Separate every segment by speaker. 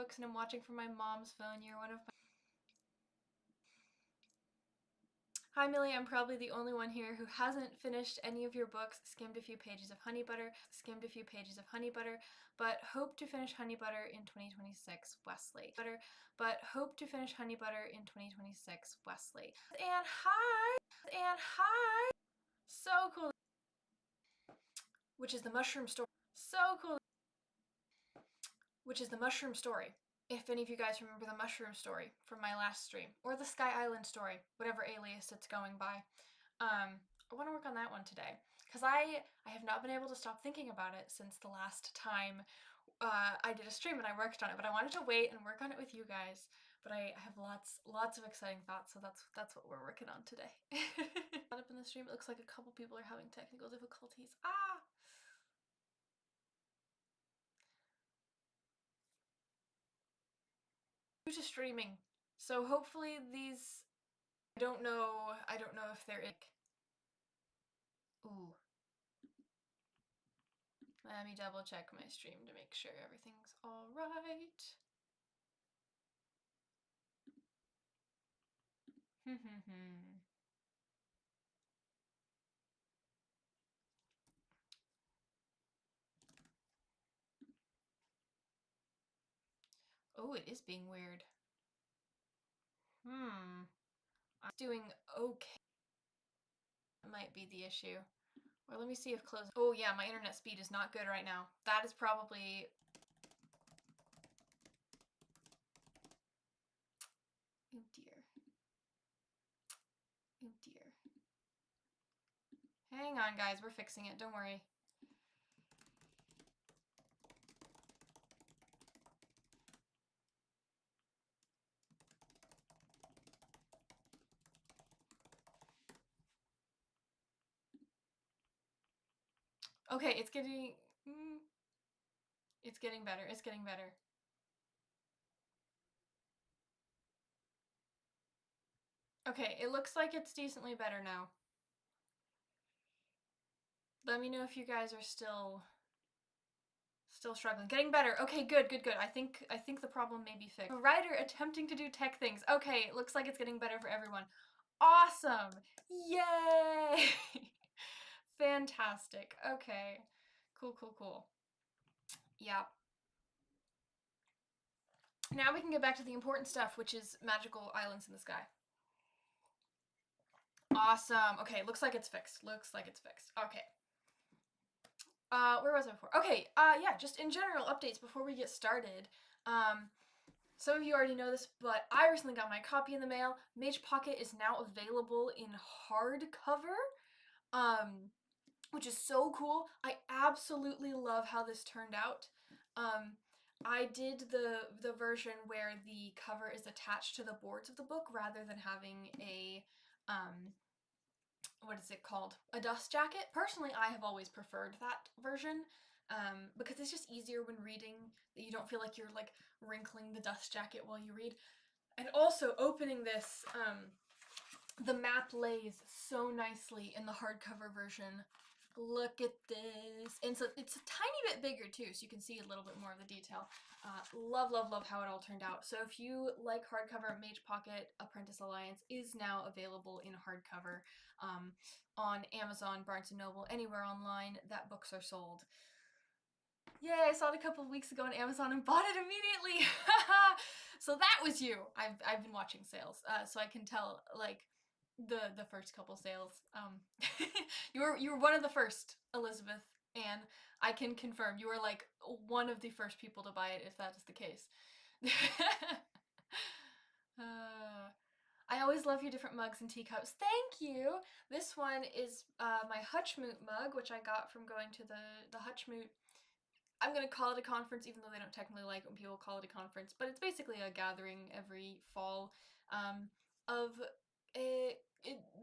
Speaker 1: books and I'm watching from my mom's phone. You're one of my... Hi Millie, I'm probably the only one here who hasn't finished any of your books, skimmed a few pages of honey butter, but hope to finish honey butter in 2026, Wesley. But hope to finish honey butter in 2026, Wesley. And hi! So cool. Which is the mushroom story. So cool. Which is the mushroom story. If any of you guys remember the mushroom story from my last stream, or the Sky Island story, whatever alias it's going by. I want to work on that one today, because I have not been able to stop thinking about it since the last time I did a stream and I worked on it, but I wanted to wait and work on it with you guys. But I have lots of exciting thoughts, so that's what we're working on today. Up in the stream, it looks like a couple people are having technical difficulties. Due to streaming, so hopefully these... I don't know if they're... Ooh. Let me double check my stream to make sure everything's all right. Oh, it is being weird. I'm doing okay. That might be the issue. Or let me see if close... Oh yeah, my internet speed is not good right now. That is probably... Oh dear. Oh dear. Hang on guys, we're fixing it, don't worry. Okay, it's getting better. It's getting better. Okay, it looks like it's decently better now. Let me know if you guys are still struggling. Getting better. Okay, good. I think the problem may be fixed. A writer attempting to do tech things. Okay, it looks like it's getting better for everyone. Awesome! Yay! Fantastic. Okay. Cool. Yeah. Now we can get back to the important stuff, which is magical islands in the sky. Awesome. Okay, looks like it's fixed. Okay. Where was I before? Okay, yeah, just in general updates before we get started. Some of you already know this, but I recently got my copy in the mail. Mage Pocket is now available in hardcover, which is so cool. I absolutely love how this turned out. I did the version where the cover is attached to the boards of the book rather than having a, what is it called? A dust jacket. Personally, I have always preferred that version because it's just easier when reading, that you don't feel like you're like wrinkling the dust jacket while you read. And also opening this, the map lays so nicely in the hardcover version. Look at this. And so it's a tiny bit bigger too, so you can see a little bit more of the detail. Love how it all turned out. So if you like hardcover, Mage Pocket Apprentice Alliance is now available in hardcover on Amazon, Barnes & Noble, anywhere online that books are sold. Yay, I saw it a couple of weeks ago on Amazon and bought it immediately! So that was you! I've been watching sales, so I can tell, like, the first couple sales. You were one of the first, Elizabeth, and I can confirm you were like one of the first people to buy it, if that is the case. I always love your different mugs and teacups. Thank you! This one is my Hutchmoot mug, which I got from going to the Hutchmoot. I'm gonna call it a conference, even though they don't technically like it when people call it a conference, but it's basically a gathering every fall of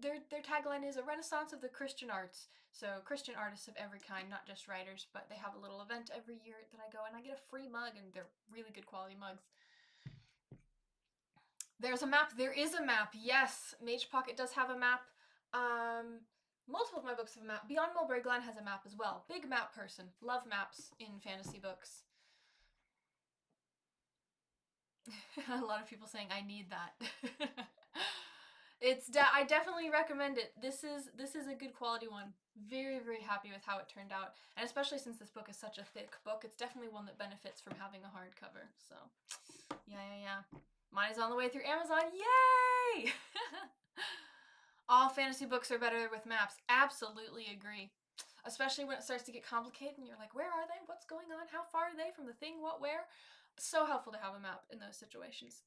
Speaker 1: their tagline is a renaissance of the Christian arts. So Christian artists of every kind, not just writers, but they have a little event every year that I go and I get a free mug, and they're really good quality mugs. There's a map. There is a map. Yes, Mage Pocket does have a map. Multiple of my books have a map. Beyond Mulberry Glen has a map as well. Big map person. Love maps in fantasy books. A lot of people saying I need that. I definitely recommend it. This is a good quality one. Very very happy with how it turned out, and especially since this book is such a thick book, it's definitely one that benefits from having a hardcover. So yeah. Mine is on the way through Amazon. Yay! All fantasy books are better with maps. Absolutely agree. Especially when it starts to get complicated and you're like, where are they? What's going on? How far are they from the thing? What, where? So helpful to have a map in those situations.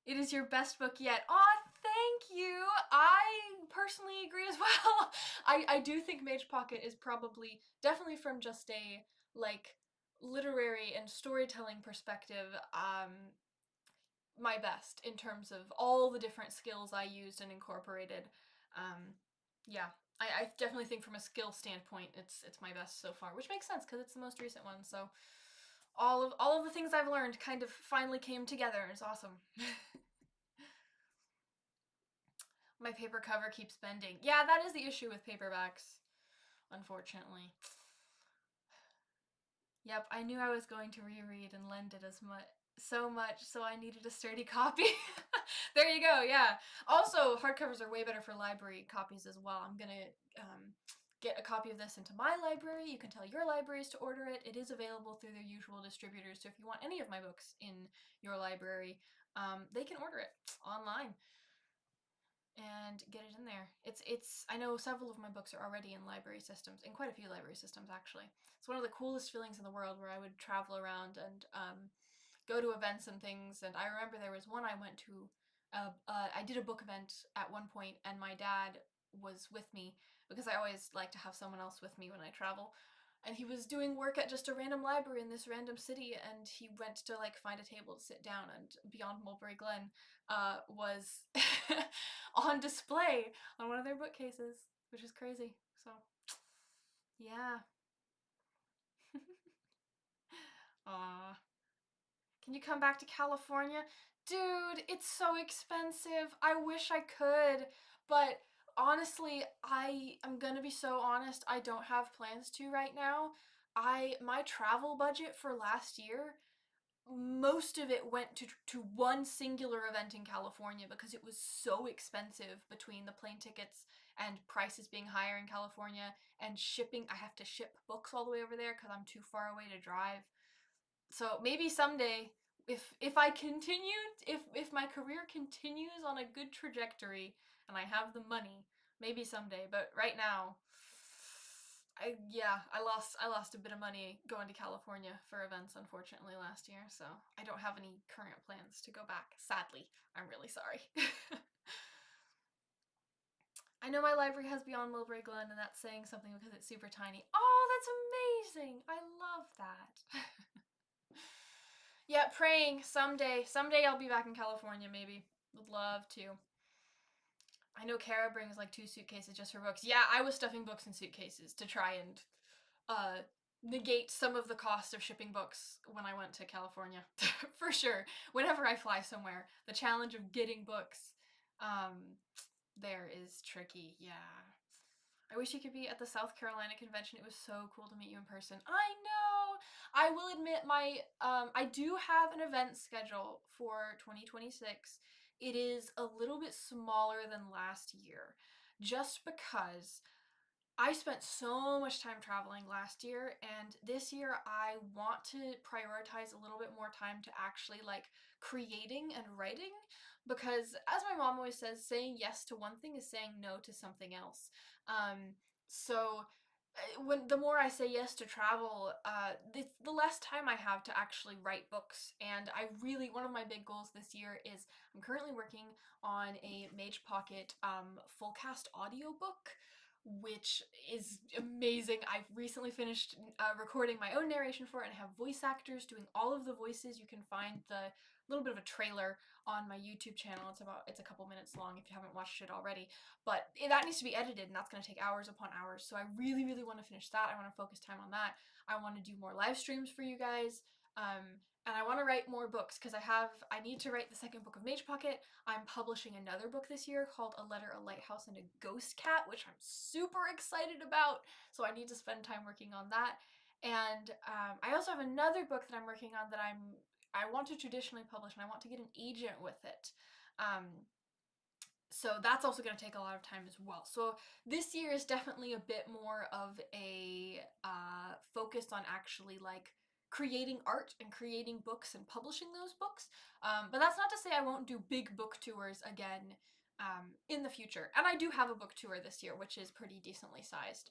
Speaker 1: It is your best book yet. Aw, thank you. I personally agree as well. I do think Mage Pocket is probably, definitely from just a, like, literary and storytelling perspective, my best in terms of all the different skills I used and incorporated. Um, yeah, I definitely think from a skill standpoint, it's my best so far, which makes sense because it's the most recent one. So all of the things I've learned kind of finally came together. It's awesome. My paper cover keeps bending. Yeah, that is the issue with paperbacks, unfortunately. Yep, I knew I was going to reread and lend it so much, so I needed a sturdy copy. There you go, yeah. Also, hardcovers are way better for library copies as well. I'm gonna get a copy of this into my library. You can tell your libraries to order it. It is available through their usual distributors, so if you want any of my books in your library, they can order it online and get it in there. It's I know several of my books are already in library systems, in quite a few library systems actually. It's one of the coolest feelings in the world where I would travel around and go to events and things. And I remember there was one I went to. I did a book event at one point, and my dad was with me because I always like to have someone else with me when I travel. And he was doing work at just a random library in this random city, and he went to like find a table to sit down, and Beyond Mulberry Glen was on display on one of their bookcases, which is crazy. So yeah. Aw. Can you come back to California? Dude, it's so expensive. I wish I could, but honestly, I'm gonna be so honest, I don't have plans to right now. My travel budget for last year, most of it went to one singular event in California because it was so expensive between the plane tickets and prices being higher in California and shipping. I have to ship books all the way over there because I'm too far away to drive. So maybe someday, if I continue, if my career continues on a good trajectory and I have the money, maybe someday. But right now, I lost a bit of money going to California for events, unfortunately, last year. So I don't have any current plans to go back. Sadly, I'm really sorry. I know my library has Beyond Mulberry Glen, and that's saying something because it's super tiny. Oh, that's amazing! I love that. Yeah, praying someday. Someday I'll be back in California, maybe. Would love to. I know Kara brings like 2 suitcases just for books. Yeah, I was stuffing books in suitcases to try and negate some of the cost of shipping books when I went to California. For sure. Whenever I fly somewhere, the challenge of getting books there is tricky. Yeah. I wish you could be at the South Carolina convention. It was so cool to meet you in person. I know. I will admit I do have an event schedule for 2026. It is a little bit smaller than last year just because I spent so much time traveling last year, and this year I want to prioritize a little bit more time to actually like creating and writing because, as my mom always says, saying yes to one thing is saying no to something else. So when the more I say yes to travel, the less time I have to actually write books. And I really, one of my big goals this year is I'm currently working on a Mage Pocket full cast audiobook, which is amazing. I've recently finished recording my own narration for it and have voice actors doing all of the voices. You can find the little bit of a trailer on my YouTube channel. It's a couple minutes long if you haven't watched it already. But that needs to be edited, and that's going to take hours upon hours. So I really, really want to finish that. I want to focus time on that. I want to do more live streams for you guys. And I want to write more books because I need to write the second book of Mage Pocket. I'm publishing another book this year called A Letter, a Lighthouse, and a Ghost Cat, which I'm super excited about. So I need to spend time working on that. And I also have another book that I'm working on that I want to traditionally publish, and I want to get an agent with it. So that's also going to take a lot of time as well. So this year is definitely a bit more of a focus on actually like creating art and creating books and publishing those books. But that's not to say I won't do big book tours again in the future. And I do have a book tour this year, which is pretty decently sized.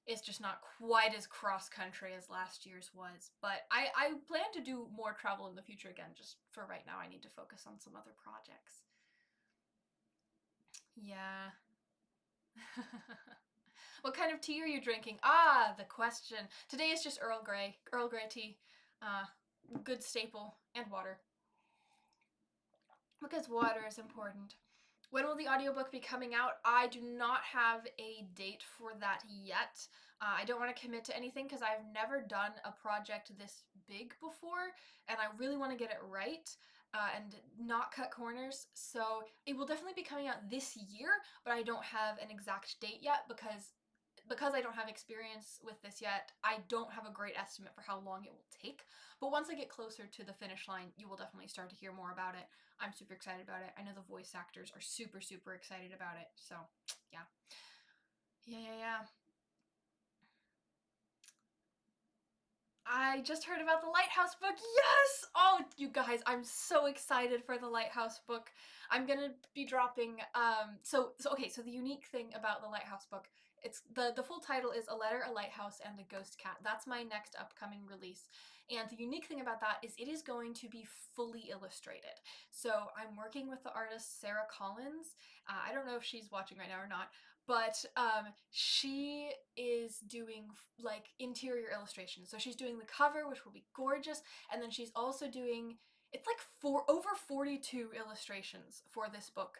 Speaker 1: It's just not quite as cross country as last year's was. But I plan to do more travel in the future again. Just for right now, I need to focus on some other projects. Yeah. What kind of tea are you drinking? Ah, the question. Today is just Earl Grey. Earl Grey tea. Uh, good staple. And water. Because water is important. When will the audiobook be coming out? I do not have a date for that yet. I don't want to commit to anything because I've never done a project this big before, and I really want to get it right and not cut corners. So it will definitely be coming out this year, but I don't have an exact date yet because I don't have experience with this yet. I don't have a great estimate for how long it will take. But once I get closer to the finish line, you will definitely start to hear more about it. I'm super excited about it. I know the voice actors are super, super excited about it. So, yeah. Yeah. I just heard about the Lighthouse book. Yes! Oh, you guys, I'm so excited for the Lighthouse book. I'm gonna be dropping so okay, so the unique thing about the Lighthouse book, it's the full title is A Letter, a Lighthouse, and a Ghost Cat. That's my next upcoming release. And the unique thing about that is it is going to be fully illustrated. So I'm working with the artist Sarah Collins. I don't know if she's watching right now or not, but she is doing like interior illustrations. So she's doing the cover, which will be gorgeous, and then she's also doing it's like over 42 illustrations for this book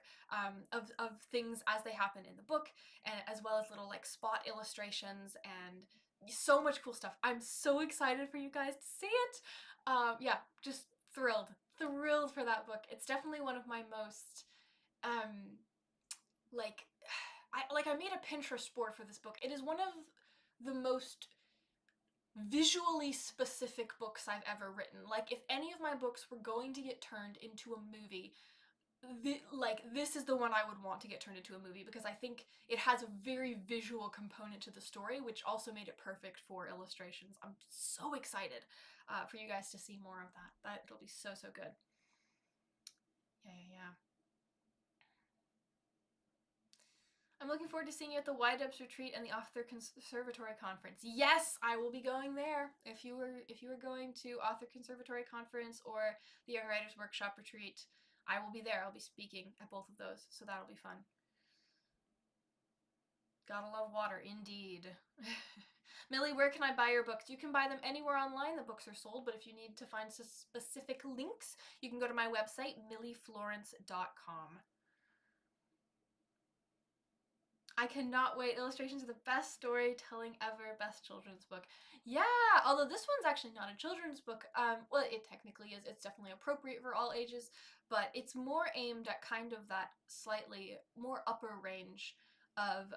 Speaker 1: of things as they happen in the book, and as well as little like spot illustrations and so much cool stuff. I'm so excited for you guys to see it. Yeah, just thrilled for that book. It's definitely one of my most like I made a Pinterest board for this book. It is one of the most visually specific books I've ever written. Like if any of my books were going to get turned into a movie, this is the one I would want to get turned into a movie because I think it has a very visual component to the story, which also made it perfect for illustrations. I'm so excited for you guys to see more of that. It'll be so good. Yeah. I'm looking forward to seeing you at the YDubs retreat and the Author Conservatory conference. Yes, I will be going there. If you were going to Author Conservatory conference or the Young Writers Workshop retreat, I will be there. I'll be speaking at both of those, so that'll be fun. Gotta love water, indeed. Millie, where can I buy your books? You can buy them anywhere online the books are sold, but if you need to find specific links, you can go to my website, millieflorence.com. I cannot wait. Illustrations are the best storytelling ever. Best children's book. Yeah, although this one's actually not a children's book. Well, it technically is. It's definitely appropriate for all ages, but it's more aimed at kind of that slightly more upper range of,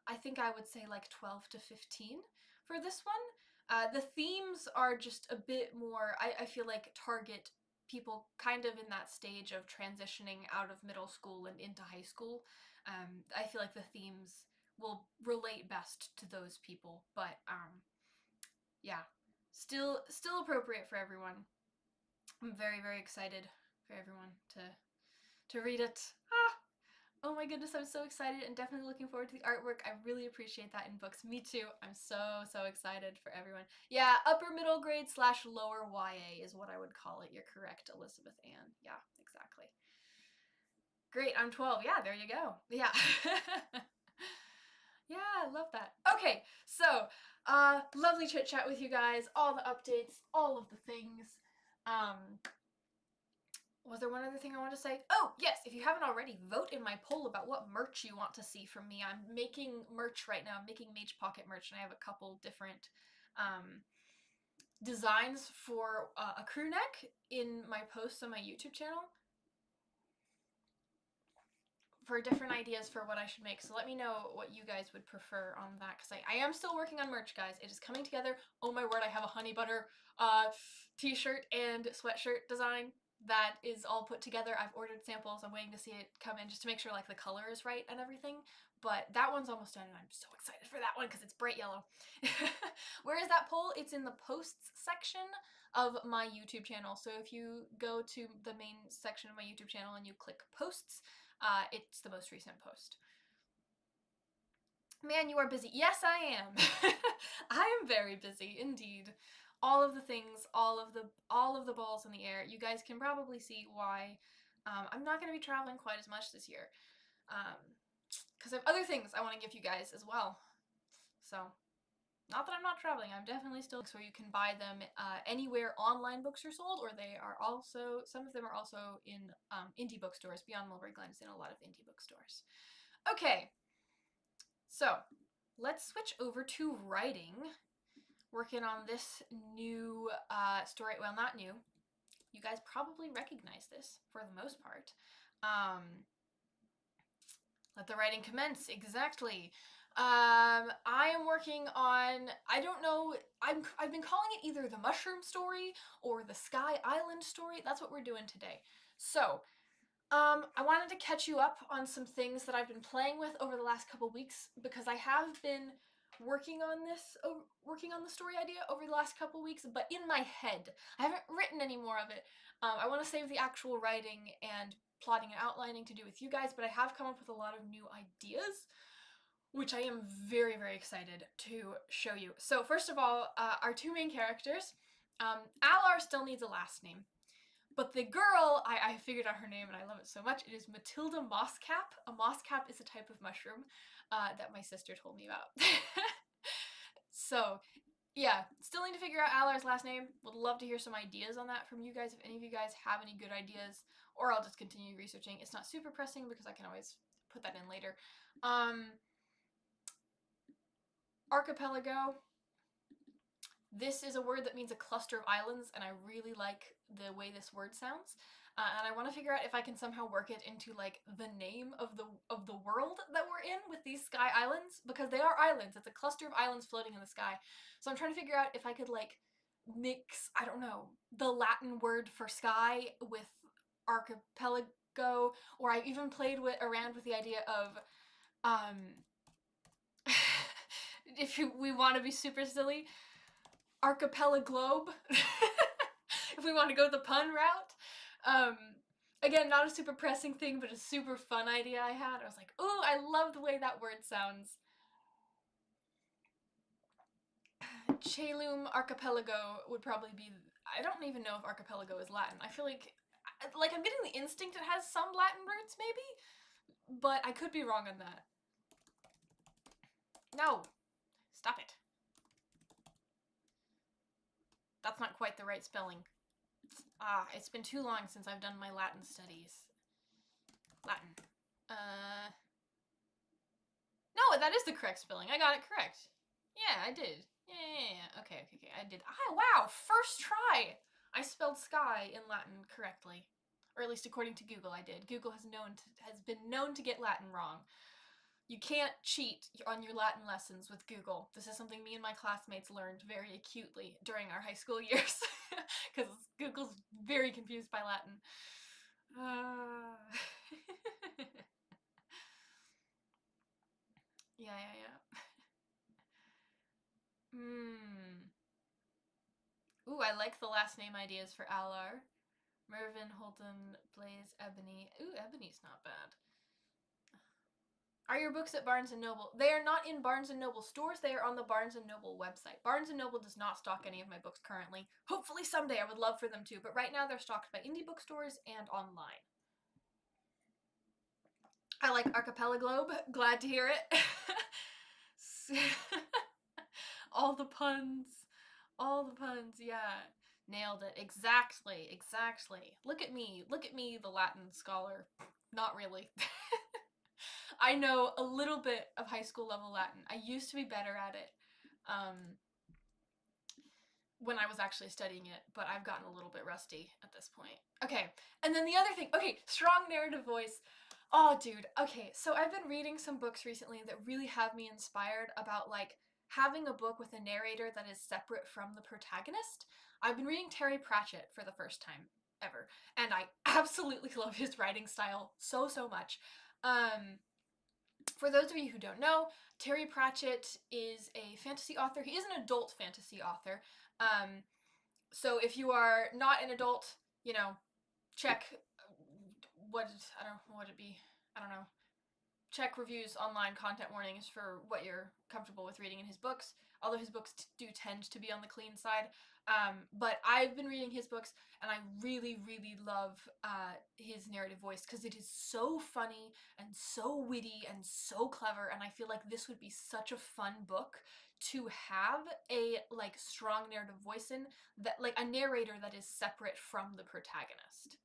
Speaker 1: I think I would say like 12 to 15 for this one. The themes are just a bit more, I feel like, target people kind of in that stage of transitioning out of middle school and into high school. I feel like the themes will relate best to those people, but yeah, still appropriate for everyone. I'm very excited for everyone to read it. Oh my goodness, I'm so excited and definitely looking forward to the artwork. I really appreciate that in books. Me too. I'm so excited for everyone. Yeah, upper middle grade / lower YA is what I would call it. You're correct, Elizabeth Ann. Yeah, exactly. Great, I'm 12. Yeah, there you go. Yeah. Yeah, I love that. Okay, so lovely chit chat with you guys, all the updates, all of the things. Was there one other thing I want to say? Oh, yes, if you haven't already, vote in my poll about what merch you want to see from me. I'm making merch right now. I'm making Mage Pocket merch, and I have a couple different designs for a crew neck in my posts on my YouTube channel. for different ideas for what I should make. So let me know what you guys would prefer on that, because I am still working on merch, guys. It is coming together. Oh my word, I have a honey butter t-shirt and sweatshirt design that is all put together. I've ordered samples. I'm waiting to see it come in just to make sure like the color is right and everything. But that one's almost done and I'm so excited for that one because it's bright yellow. Where is that poll? It's in the posts section of my YouTube channel. So if you go to the main section of my YouTube channel and you click posts, it's the most recent post. Man, you are busy. Yes, I am. I am very busy indeed. All of the things, all of the balls in the air. You guys can probably see why I'm not going to be traveling quite as much this year. Because I have other things I want to give you guys as well. So, not that I'm not traveling, I'm definitely still, so you can buy them anywhere online books are sold, or they are also, some of them are also in indie bookstores. Beyond Mulberry Glen is in a lot of indie bookstores. Okay, so let's switch over to writing. Working on this new story, well, not new. You guys probably recognize this for the most part. Let the writing commence, exactly. I am working on, I don't know, I've been calling it either the mushroom story or the sky island story. That's what we're doing today. So, I wanted to catch you up on some things that I've been playing with over the last couple weeks because I have been working on the story idea over the last couple weeks, but in my head. I haven't written any more of it. I want to save the actual writing and plotting and outlining to do with you guys, but I have come up with a lot of new ideas, which I am very, very excited to show you. So first of all, our two main characters, Alar still needs a last name. But the girl, I figured out her name and I love it so much. It is Matilda Mosscap. A mosscap is a type of mushroom that my sister told me about. So, yeah, still need to figure out Alar's last name. Would love to hear some ideas on that from you guys, if any of you guys have any good ideas. Or I'll just continue researching. It's not super pressing because I can always put that in later. Archipelago. This is a word that means a cluster of islands, and I really like the way this word sounds. And I want to figure out if I can somehow work it into like the name of the world that we're in with these sky islands, because they are islands. It's a cluster of islands floating in the sky. So I'm trying to figure out if I could like mix, I don't know, the Latin word for sky with archipelago, or I even played around with the idea of if we want to be super silly, archipelago if we want to go the pun route. Again, not a super pressing thing, but a super fun idea I had. I was like, oh, I love the way that word sounds. Chelum archipelago would probably be, I don't even know if archipelago is Latin. I feel like I'm getting the instinct it has some Latin roots maybe, but I could be wrong on that. No, stop it. That's not quite the right spelling. It's been too long since I've done my Latin studies. Latin. No, that is the correct spelling. I got it correct. Yeah, I did. Yeah. Okay, I did. Wow, first try! I spelled sky in Latin correctly. Or at least according to Google, I did. Google has been known to get Latin wrong. You can't cheat on your Latin lessons with Google. This is something me and my classmates learned very acutely during our high school years, because Google's very confused by Latin. Yeah. Ooh, I like the last name ideas for Alar. Mervyn, Holton, Blaze, Ebony. Ooh, Ebony's not bad. Are your books at Barnes & Noble? They are not in Barnes & Noble stores. They are on the Barnes & Noble website. Barnes & Noble does not stock any of my books currently. Hopefully someday I would love for them to, but right now they're stocked by indie bookstores and online. I like Archipelago. Glad to hear it. All the puns. Yeah. Nailed it. Exactly. Look at me, the Latin scholar. Not really. I know a little bit of high school level Latin. I used to be better at it when I was actually studying it, but I've gotten a little bit rusty at this point. Okay, and then the other thing, okay, strong narrative voice. Oh, dude. Okay, so I've been reading some books recently that really have me inspired about like having a book with a narrator that is separate from the protagonist. I've been reading Terry Pratchett for the first time ever, and I absolutely love his writing style so, so much. Um, for those of you who don't know, Terry Pratchett is a fantasy author. He is an adult fantasy author. Um, so if you are not an adult, you know, check what I don't know what it'd be. I don't know. Check reviews online, content warnings for what you're comfortable with reading in his books. Although his books do tend to be on the clean side, but I've been reading his books and I really, really love his narrative voice because it is so funny and so witty and so clever. And I feel like this would be such a fun book to have a like strong narrative voice in, that like a narrator that is separate from the protagonist.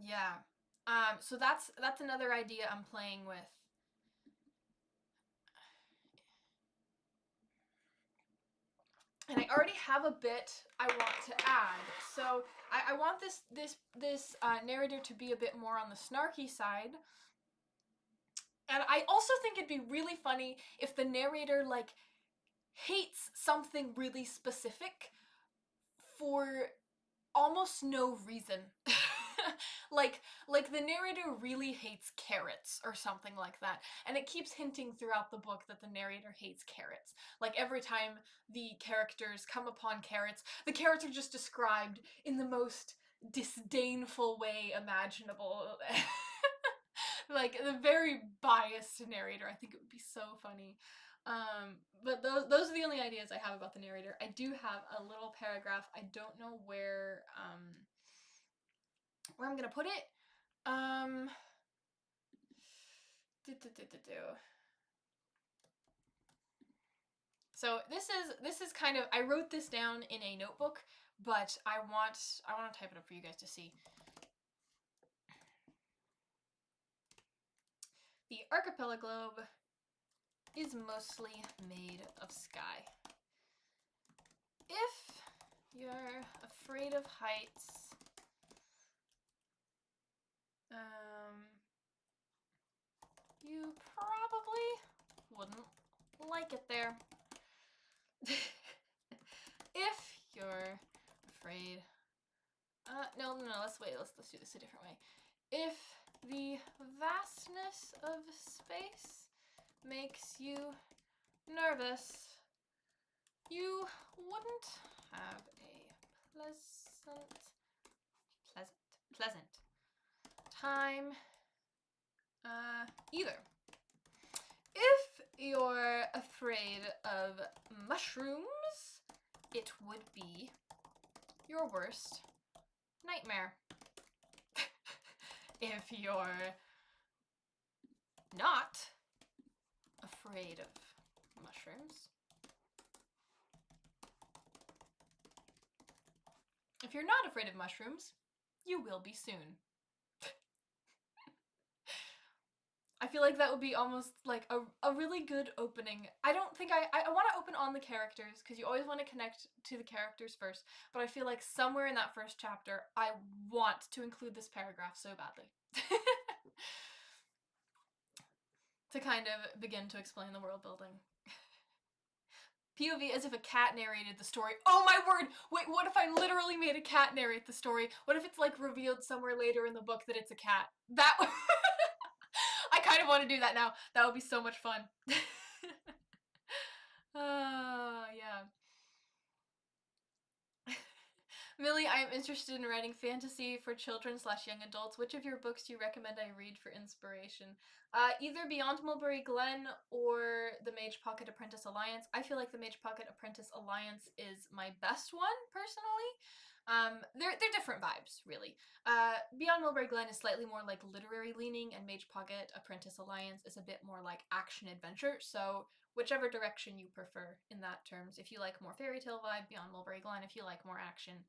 Speaker 1: Yeah. So that's another idea I'm playing with. And I already have a bit I want to add. So I want this narrator to be a bit more on the snarky side. And I also think it'd be really funny if the narrator like hates something really specific for almost no reason. like like the narrator really hates carrots or something like that, and it keeps hinting throughout the book that the narrator hates carrots. Like every time the characters come upon carrots, the carrots are just described in the most disdainful way imaginable. Like the very biased narrator. I think it would be so funny. But those are the only ideas I have about the narrator. I do have a little paragraph. I don't know where I'm gonna put it. Um, So this is kind of, I wrote this down in a notebook, but I want to type it up for you guys to see. The archipelago globe is mostly made of sky. If you're afraid of heights, you probably wouldn't like it there. If you're afraid, no, let's wait. Let's do this a different way. If the vastness of space makes you nervous, you wouldn't have a pleasant time either. If you're afraid of mushrooms, it would be your worst nightmare. If you're not afraid of mushrooms, if you're not afraid of mushrooms, you will be soon. I feel like that would be almost like a really good opening. I don't think I want to open on the characters because you always want to connect to the characters first, but I feel like somewhere in that first chapter I want to include this paragraph so badly. To kind of begin to explain the world building. POV as if a cat narrated the story. Oh my word! Wait, what if I literally made a cat narrate the story? What if it's like revealed somewhere later in the book that it's a cat? That I kind of want to do that now. That would be so much fun. Yeah. Millie, I am interested in writing fantasy for children / young adults. Which of your books do you recommend I read for inspiration? Either Beyond Mulberry Glen or the Mage Pocket Apprentice Alliance. I feel like the Mage Pocket Apprentice Alliance is my best one, personally. They're different vibes, really. Beyond Mulberry Glen is slightly more like literary leaning, and Mage Pocket Apprentice Alliance is a bit more like action adventure. So whichever direction you prefer in that terms. If you like more fairy tale vibe, Beyond Mulberry Glen. If you like more action,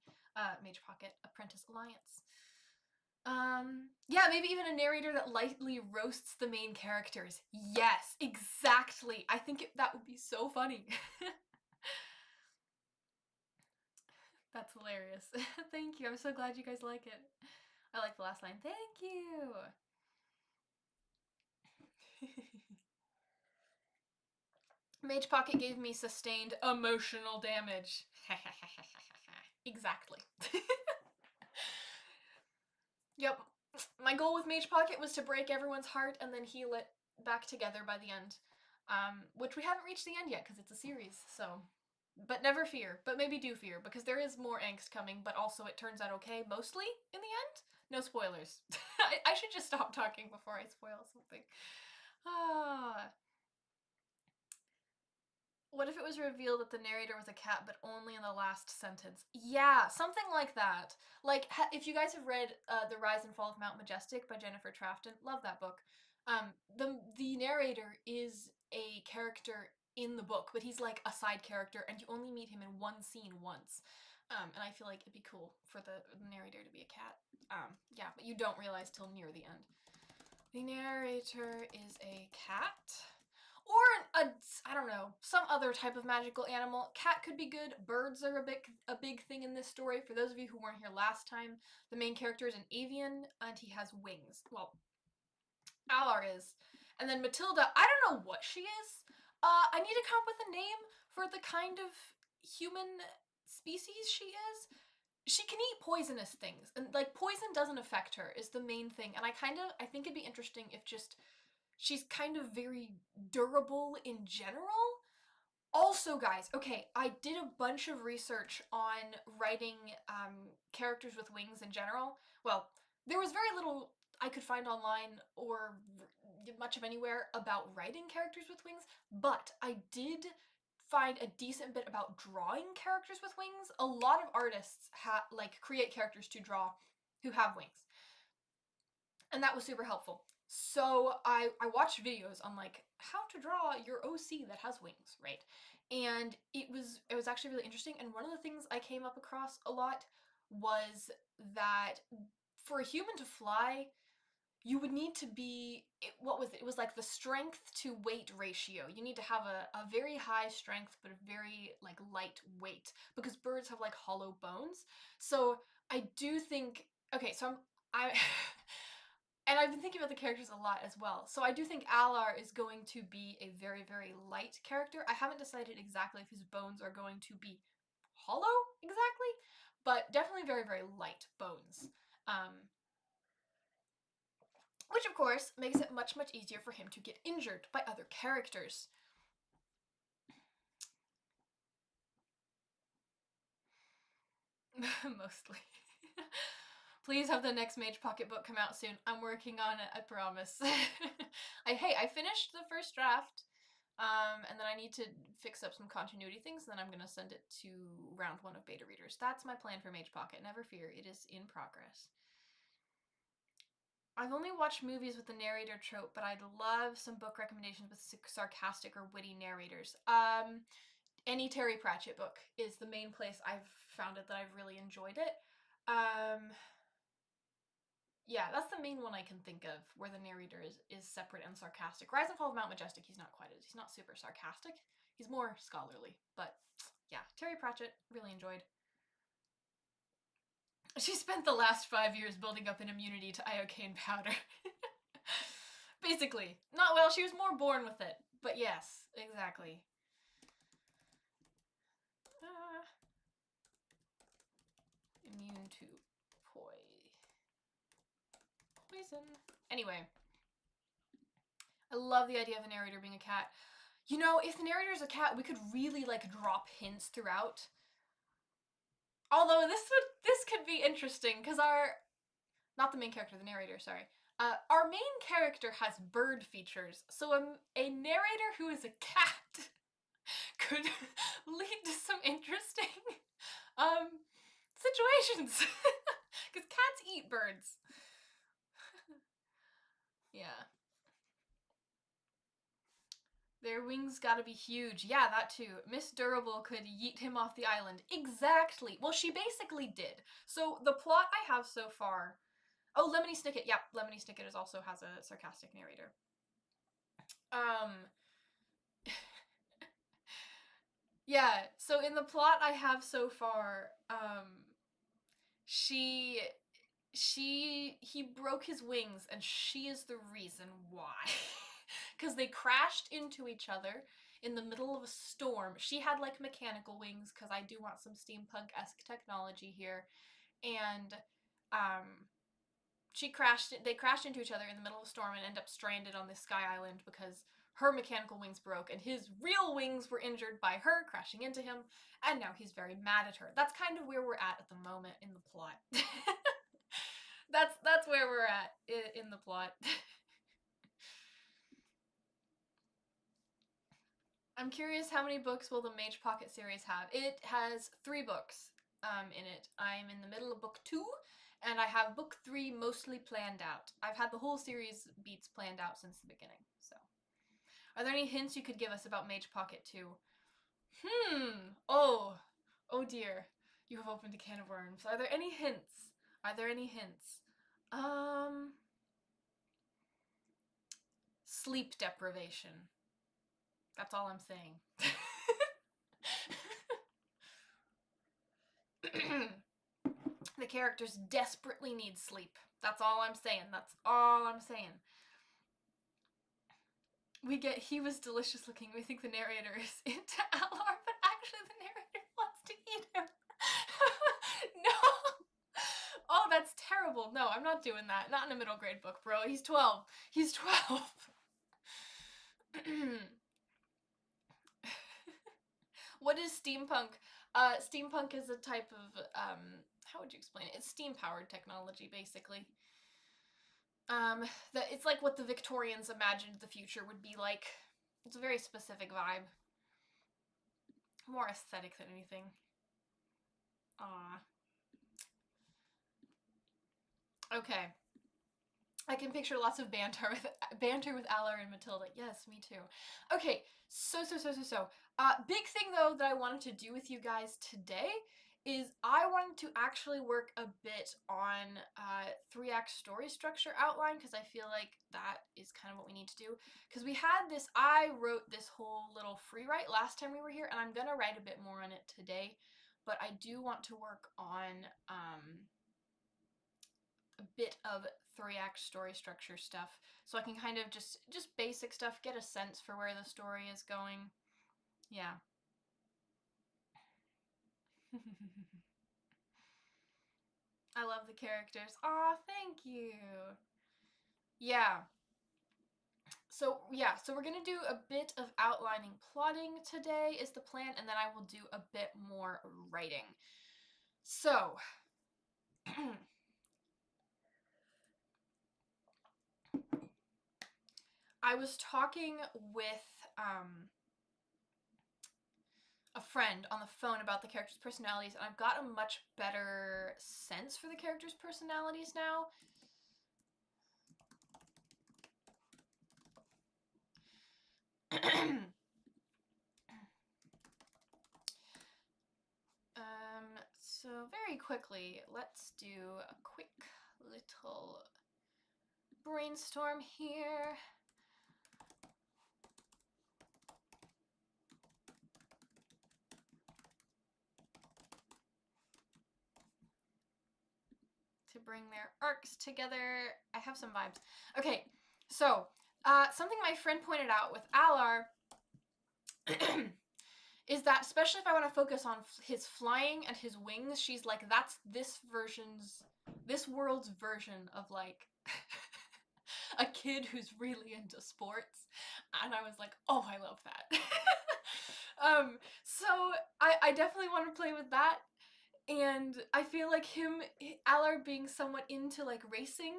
Speaker 1: Mage Pocket Apprentice Alliance. Yeah, maybe even a narrator that lightly roasts the main characters. Yes, exactly. I think that would be so funny. That's hilarious. Thank you. I'm so glad you guys like it. I like the last line. Thank you. Mage Pocket gave me sustained emotional damage. Exactly. Yep. My goal with Mage Pocket was to break everyone's heart and then heal it back together by the end. Which we haven't reached the end yet because it's a series, so. But never fear, but maybe do fear, because there is more angst coming, but also it turns out okay, mostly, in the end. No spoilers. I should just stop talking before I spoil something. Ah. What if it was revealed that the narrator was a cat, but only in the last sentence? Yeah, something like that. Like, if you guys have read The Rise and Fall of Mount Majestic by Jennifer Trafton, love that book. The narrator is a character in the book, but he's like a side character, and you only meet him in one scene once. And I feel like it'd be cool for the narrator to be a cat. Yeah, but you don't realize till near the end. The narrator is a cat. Or I don't know, some other type of magical animal. Cat could be good. Birds are a big thing in this story. For those of you who weren't here last time, the main character is an avian and he has wings. Well, Alar is. And then Matilda, I don't know what she is. I need to come up with a name for the kind of human species she is. She can eat poisonous things, and like poison doesn't affect her is the main thing. And I think it'd be interesting if just she's kind of very durable in general. Also, guys, okay, I did a bunch of research on writing characters with wings in general. Well, there was very little I could find online or much of anywhere about writing characters with wings, but I did find a decent bit about drawing characters with wings. A lot of artists create characters to draw who have wings, and that was super helpful. So I watched videos on like how to draw your OC that has wings, right? And it was actually really interesting. And one of the things I came up across a lot was that for a human to fly, you would need to be what was it? It was like the strength to weight ratio. You need to have a very high strength but a very like light weight because birds have like hollow bones. So I do think okay, so I and I've been thinking about the characters a lot as well. So I do think Alar is going to be a very, very light character. I haven't decided exactly if his bones are going to be hollow exactly, but definitely very, very light bones. Which of course makes it much, much easier for him to get injured by other characters. Mostly. Please have the next Mage Pocket book come out soon. I'm working on it, I promise. I finished the first draft, and then I need to fix up some continuity things, then I'm going to send it to round 1 of beta readers. That's my plan for Mage Pocket. Never fear, it is in progress. I've only watched movies with the narrator trope, but I'd love some book recommendations with sarcastic or witty narrators. Any Terry Pratchett book is the main place I've found it that I've really enjoyed it. Yeah, that's the main one I can think of where the narrator is separate and sarcastic. Rise and Fall of Mount Majestic, he's not super sarcastic. He's more scholarly, but yeah, Terry Pratchett, really enjoyed. She spent the last 5 years building up an immunity to iocane powder. Basically. Not well, she was more born with it, but yes, exactly. Immune to poison. Anyway, I love the idea of a narrator being a cat. You know, if the narrator is a cat, we could really like drop hints throughout. Although this could be interesting because not the main character, the narrator, sorry. Our main character has bird features, so a narrator who is a cat could lead to some interesting situations. Because cats eat birds. Yeah. Their wings gotta be huge. Yeah, that too. Miss Durable could yeet him off the island. Exactly. Well, she basically did. So the plot I have so far... Oh, Lemony Snicket. Yeah, Lemony Snicket also has a sarcastic narrator. Yeah, so in the plot I have so far, she he broke his wings and she is the reason why. Because they crashed into each other in the middle of a storm. She had like mechanical wings because I do want some steampunk-esque technology here. And um they crashed into each other in the middle of a storm and end up stranded on this sky island because her mechanical wings broke and his real wings were injured by her crashing into him, and now he's very mad at her. That's kind of where we're at the moment in the plot. That's where we're at in the plot. I'm curious, how many books will the Mage Pocket series have? It has 3 books in it. I'm in the middle of book 2, and I have book 3 mostly planned out. I've had the whole series beats planned out since the beginning. So, are there any hints you could give us about Mage Pocket 2? Oh, oh dear. You have opened a can of worms. Are there any hints? Are there any hints? Sleep deprivation. That's all I'm saying. The characters desperately need sleep. That's all I'm saying. That's all I'm saying. We get he was delicious looking. We think the narrator is into Alar, but actually the narrator wants to eat him. No. Oh, that's terrible. No, I'm not doing that. Not in a middle grade book, bro. He's 12. He's 12. What is steampunk? Steampunk is a type of how would you explain it? It's steam powered technology, basically. That it's like what the Victorians imagined the future would be like. It's a very specific vibe. More aesthetic than anything. Ah. Okay. I can picture lots of banter with Aller and Matilda. Yes, me too. Okay, so. Big thing though that I wanted to do with you guys today is I wanted to actually work a bit on 3-act story structure outline because I feel like that is kind of what we need to do. Because I wrote this whole little free write last time we were here, and I'm gonna write a bit more on it today. But I do want to work on a bit of 3-act story structure stuff so I can kind of just basic stuff, get a sense for where the story is going. Yeah. I love the characters. Aw, thank you. Yeah. So we're gonna do a bit of outlining plotting today is the plan, and then I will do a bit more writing. So I was talking with a friend on the phone about the characters' personalities, and I've got a much better sense for the characters' personalities now. So very quickly, let's do a quick little brainstorm here. To bring their arcs together. I have some vibes. Okay, so something my friend pointed out with Alar is that especially if I want to focus on his flying and his wings, she's like, that's this world's version of like a kid who's really into sports. And I was like, oh, I love that. So I definitely want to play with that. And I feel like Alar being somewhat into like racing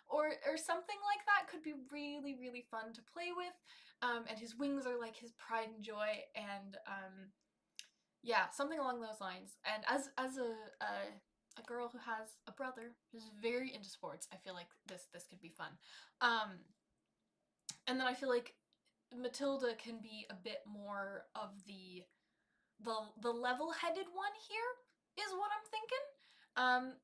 Speaker 1: or something like that could be really, really fun to play with. And his wings are like his pride and joy, and yeah, something along those lines. And as a girl who has a brother who's very into sports, I feel like this could be fun. And then I feel like Matilda can be a bit more of the level-headed one here, is what I'm thinking.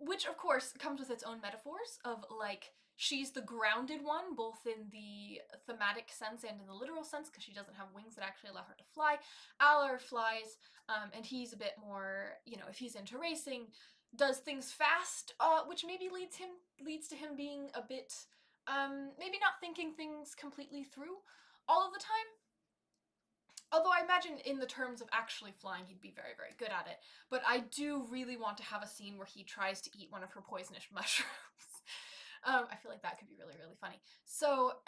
Speaker 1: Which of course comes with its own metaphors of like she's the grounded one, both in the thematic sense and in the literal sense, because she doesn't have wings that actually allow her to fly. Alar flies, and he's a bit more, if he's into racing, does things fast, which maybe leads to him being a bit, maybe not thinking things completely through all of the time. Although I imagine in the terms of actually flying, he'd be very, very good at it. But I do really want to have a scene where he tries to eat one of her poisonous mushrooms. I feel like that could be really, really funny. So,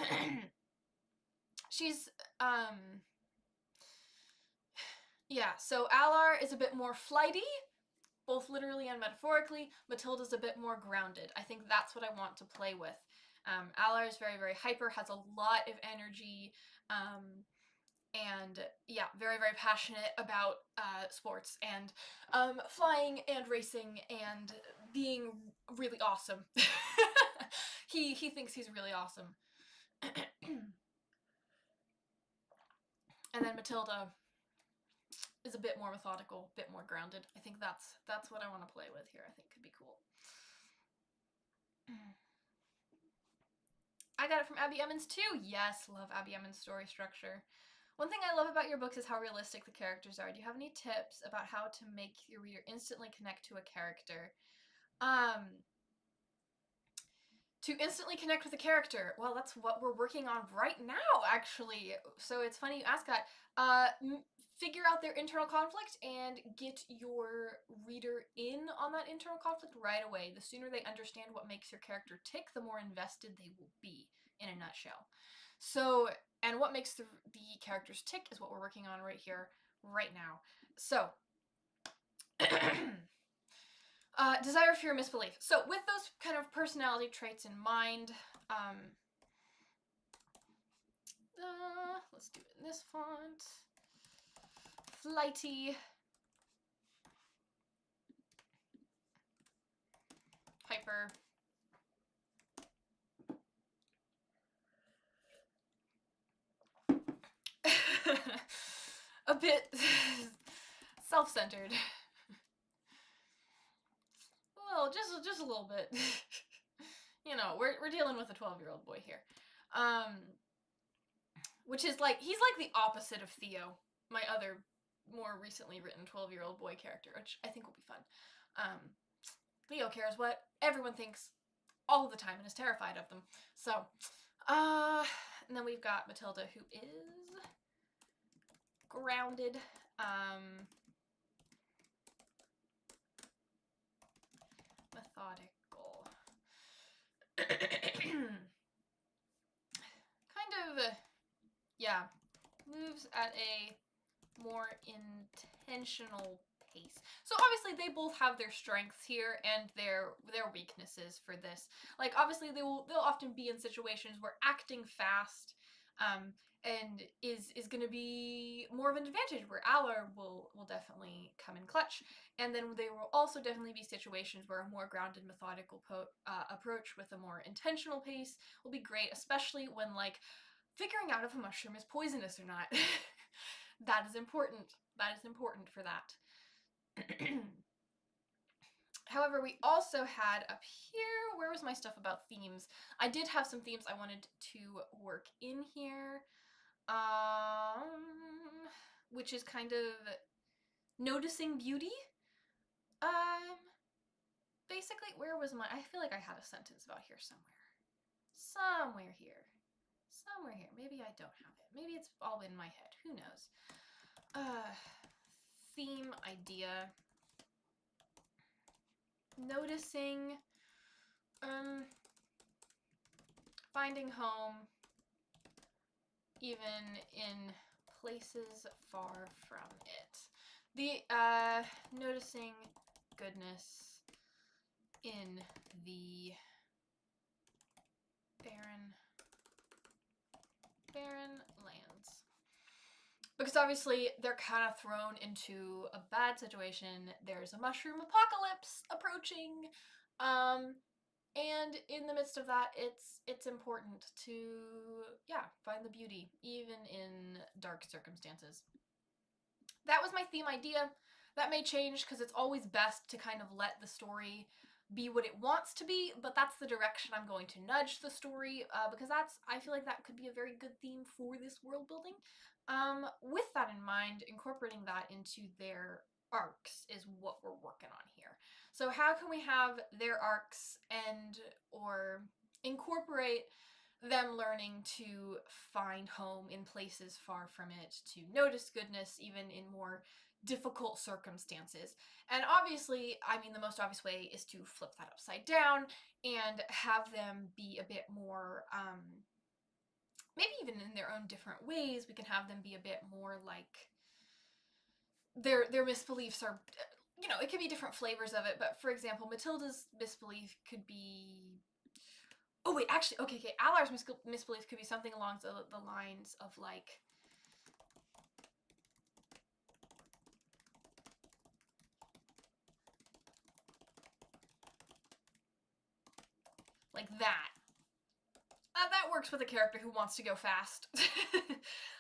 Speaker 1: she's, yeah, so Alar is a bit more flighty, both literally and metaphorically. Matilda's a bit more grounded. I think that's what I want to play with. Alar is very, very hyper, has a lot of energy, and yeah, very, very passionate about sports and flying and racing and being really awesome. he thinks he's really awesome. And then Matilda is a bit more methodical, a bit more grounded. I think that's what I want to play with here. I think could be cool. I got it from Abby Emmons too. Yes, love Abby Emmons' story structure. One thing I love about your books is how realistic the characters are. Do you have any tips about how to make your reader instantly connect to a character? To instantly connect with a character, well, that's what we're working on right now, actually. So it's funny you ask that. Figure out their internal conflict and get your reader in on that internal conflict right away. The sooner they understand what makes your character tick, the more invested they will be, in a nutshell. So, and what makes the characters tick is what we're working on right here, right now. So, desire, fear, misbelief. So with those kind of personality traits in mind, let's do it in this font. Flighty. Hyper. A bit self-centered. Well, just a little bit. We're dealing with a 12-year-old boy here. Which is like, he's like the opposite of Theo, my other more recently written 12-year-old boy character, which I think will be fun. Theo cares what everyone thinks all the time and is terrified of them. So, and then we've got Matilda, who is grounded. Methodical. Kind of, yeah, moves at a more intentional pace. So obviously they both have their strengths here and their weaknesses for this. Like, obviously they'll often be in situations where acting fast and is going to be more of an advantage, where Alar will definitely come in clutch. And then there will also definitely be situations where a more grounded, methodical approach with a more intentional pace will be great, especially when, like, figuring out if a mushroom is poisonous or not. That is important. That is important for that. However, we also had up here, where was my stuff about themes? I did have some themes I wanted to work in here, which is kind of noticing beauty. Basically, where was I feel like I had a sentence about here somewhere. Somewhere here. Maybe I don't have it. Maybe it's all in my head. Who knows? Theme idea. Noticing, finding home, even in places far from it. The, noticing goodness in the barren lands. Because obviously they're kind of thrown into a bad situation. There's a mushroom apocalypse approaching, and in the midst of that, it's important to, yeah, find the beauty, even in dark circumstances. That was my theme idea. That may change, because it's always best to kind of let the story be what it wants to be, but that's the direction I'm going to nudge the story, because I feel like that could be a very good theme for this world building. With that in mind, incorporating that into their arcs is what we're working on here. So how can we have their arcs and or incorporate them learning to find home in places far from it, to notice goodness even in more difficult circumstances. And obviously, I mean, the most obvious way is to flip that upside down and have them be a bit more, maybe even in their own different ways, we can have them be a bit more like their misbeliefs are, you know, it could be different flavors of it, but for example, Matilda's misbelief could be, oh wait, actually, okay, Alar's misbelief could be something along the lines of like that. That works with a character who wants to go fast.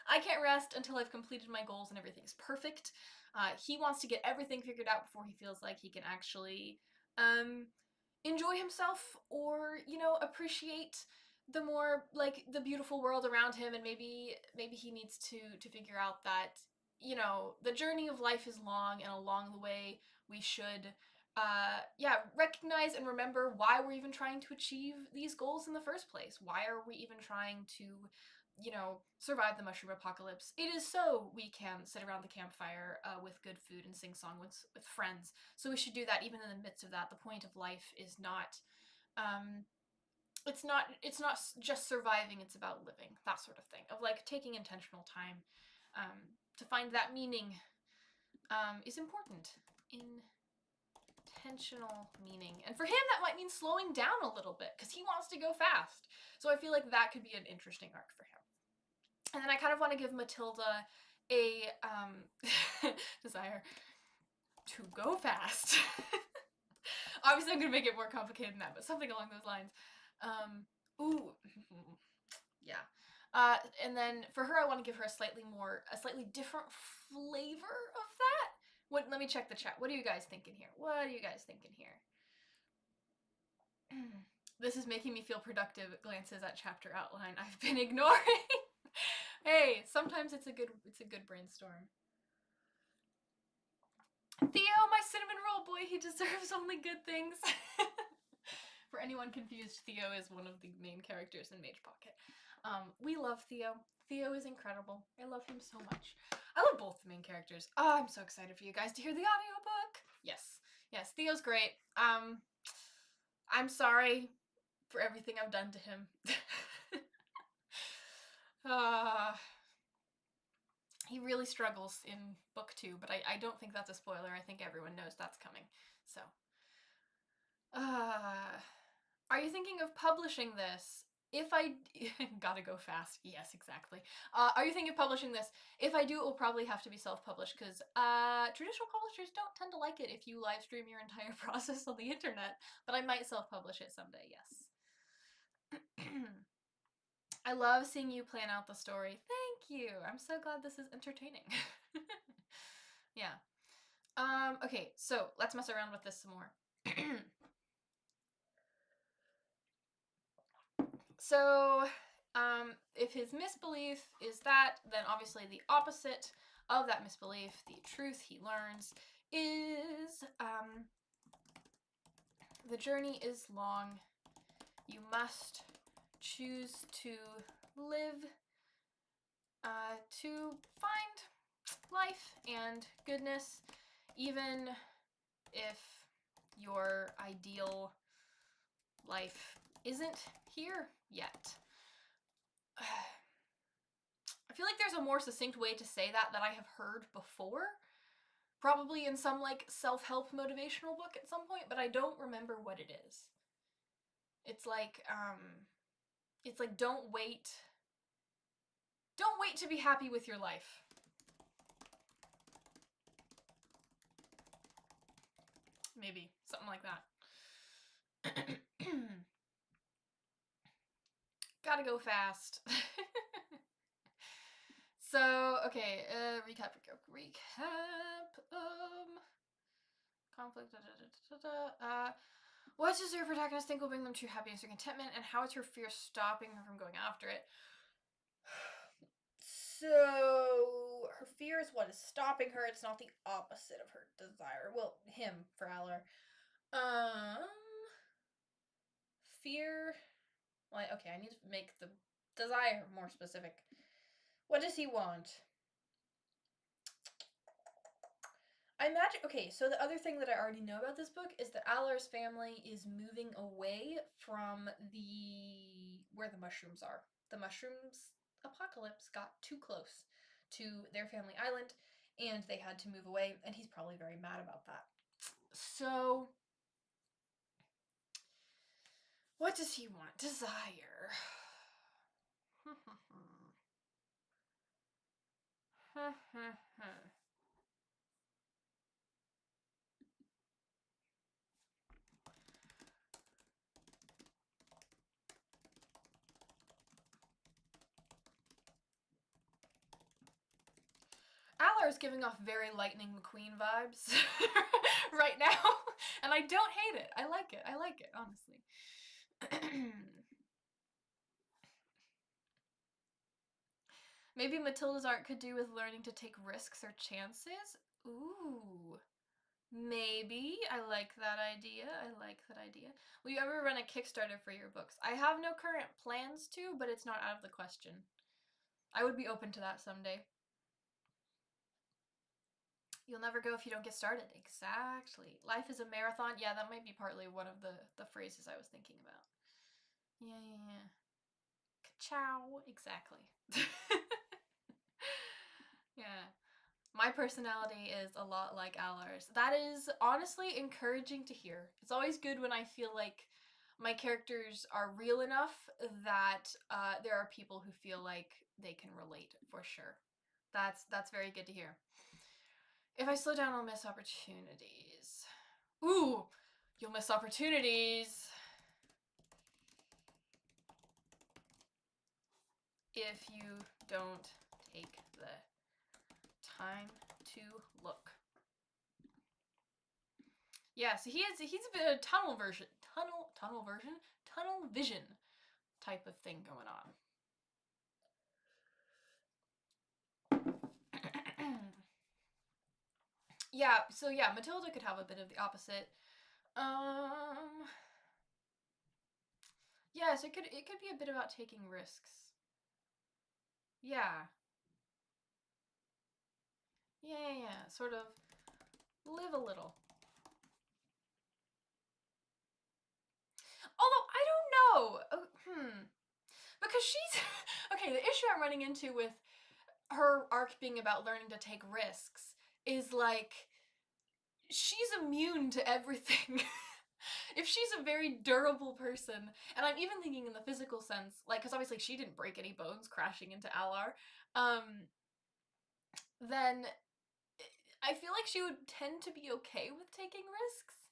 Speaker 1: I can't rest until I've completed my goals and everything's perfect. He wants to get everything figured out before he feels like he can actually enjoy himself, or, you know, appreciate the more, like, the beautiful world around him, and maybe he needs to figure out that, you know, the journey of life is long, and along the way we should recognize and remember why we're even trying to achieve these goals in the first place. Why are we even trying to, you know, survive the mushroom apocalypse? It is so we can sit around the campfire with good food and sing songs with friends. So we should do that even in the midst of that. The point of life is not, it's not just surviving, it's about living, that sort of thing. Of like taking intentional time to find that meaning is important. Intentional meaning. And for him, that might mean slowing down a little bit because he wants to go fast. So I feel like that could be an interesting arc for him. And then I kind of want to give Matilda a desire to go fast. Obviously, I'm going to make it more complicated than that, but something along those lines. Yeah. And then for her, I want to give her a slightly different flavor of that. Let me check the chat. What are you guys thinking here? This is making me feel productive. Glances at chapter outline I've been ignoring. Hey, sometimes it's a good brainstorm. Theo, my cinnamon roll boy, he deserves only good things. For anyone confused, Theo is one of the main characters in Mage Pocket. We love Theo. Theo is incredible. I love him so much. I love both the main characters. Oh, I'm so excited for you guys to hear the audiobook. Yes, Theo's great. I'm sorry for everything I've done to him. He really struggles in book 2, but I don't think that's a spoiler. I think everyone knows that's coming. So, are you thinking of publishing this? If I gotta go fast. Yes, exactly. Are you thinking of publishing this? If I do, it will probably have to be self-published because traditional publishers don't tend to like it if you live stream your entire process on the internet. But I might self-publish it someday. Yes. I love seeing you plan out the story. Thank you. I'm so glad this is entertaining. Yeah. Okay, so let's mess around with this some more. So, if his misbelief is that, then obviously the opposite of that misbelief, the truth he learns, is the journey is long. You must choose to live, to find life and goodness, even if your ideal life isn't here yet. I feel like there's a more succinct way to say that I have heard before. Probably in some, like, self-help motivational book at some point, but I don't remember what it is. It's like, don't wait to be happy with your life. Maybe. Something like that. Gotta go fast. So, okay, recap. Conflict, What does your protagonist think will bring them to happiness or contentment, and how is her fear stopping her from going after it? So, her fear is what is stopping her. It's not the opposite of her desire. Well, him, for Aller. Fear. Well, okay, I need to make the desire more specific. What does he want? I imagine. Okay, so the other thing that I already know about this book is that Aller's family is moving away from where the mushrooms are. The mushrooms apocalypse got too close to their family island, and they had to move away, and he's probably very mad about that. So, what does he want? Desire. Aller is giving off very Lightning McQueen vibes right now, and I don't hate it. I like it, honestly. Maybe Matilda's art could do with learning to take risks or chances? Ooh. Maybe. I like that idea. Will you ever run a Kickstarter for your books? I have no current plans to, but it's not out of the question. I would be open to that someday. You'll never go if you don't get started. Exactly. Life is a marathon. Yeah, that might be partly one of the phrases I was thinking about. Yeah. Ka-chow. Exactly. Yeah. My personality is a lot like Aller's. That is honestly encouraging to hear. It's always good when I feel like my characters are real enough that there are people who feel like they can relate, for sure. That's very good to hear. If I slow down, I'll miss opportunities. Ooh, you'll miss opportunities if you don't take the time to look. Yeah, so he's a bit of tunnel vision type of thing going on. Yeah, so yeah, Matilda could have a bit of the opposite. Yeah, so it could be a bit about taking risks. Yeah. Yeah. Sort of live a little. Although I don't know. Because she's okay, the issue I'm running into with her arc being about learning to take risks is like she's immune to everything. If she's a very durable person, and I'm even thinking in the physical sense, like, because obviously she didn't break any bones crashing into Alar, then I feel like she would tend to be okay with taking risks.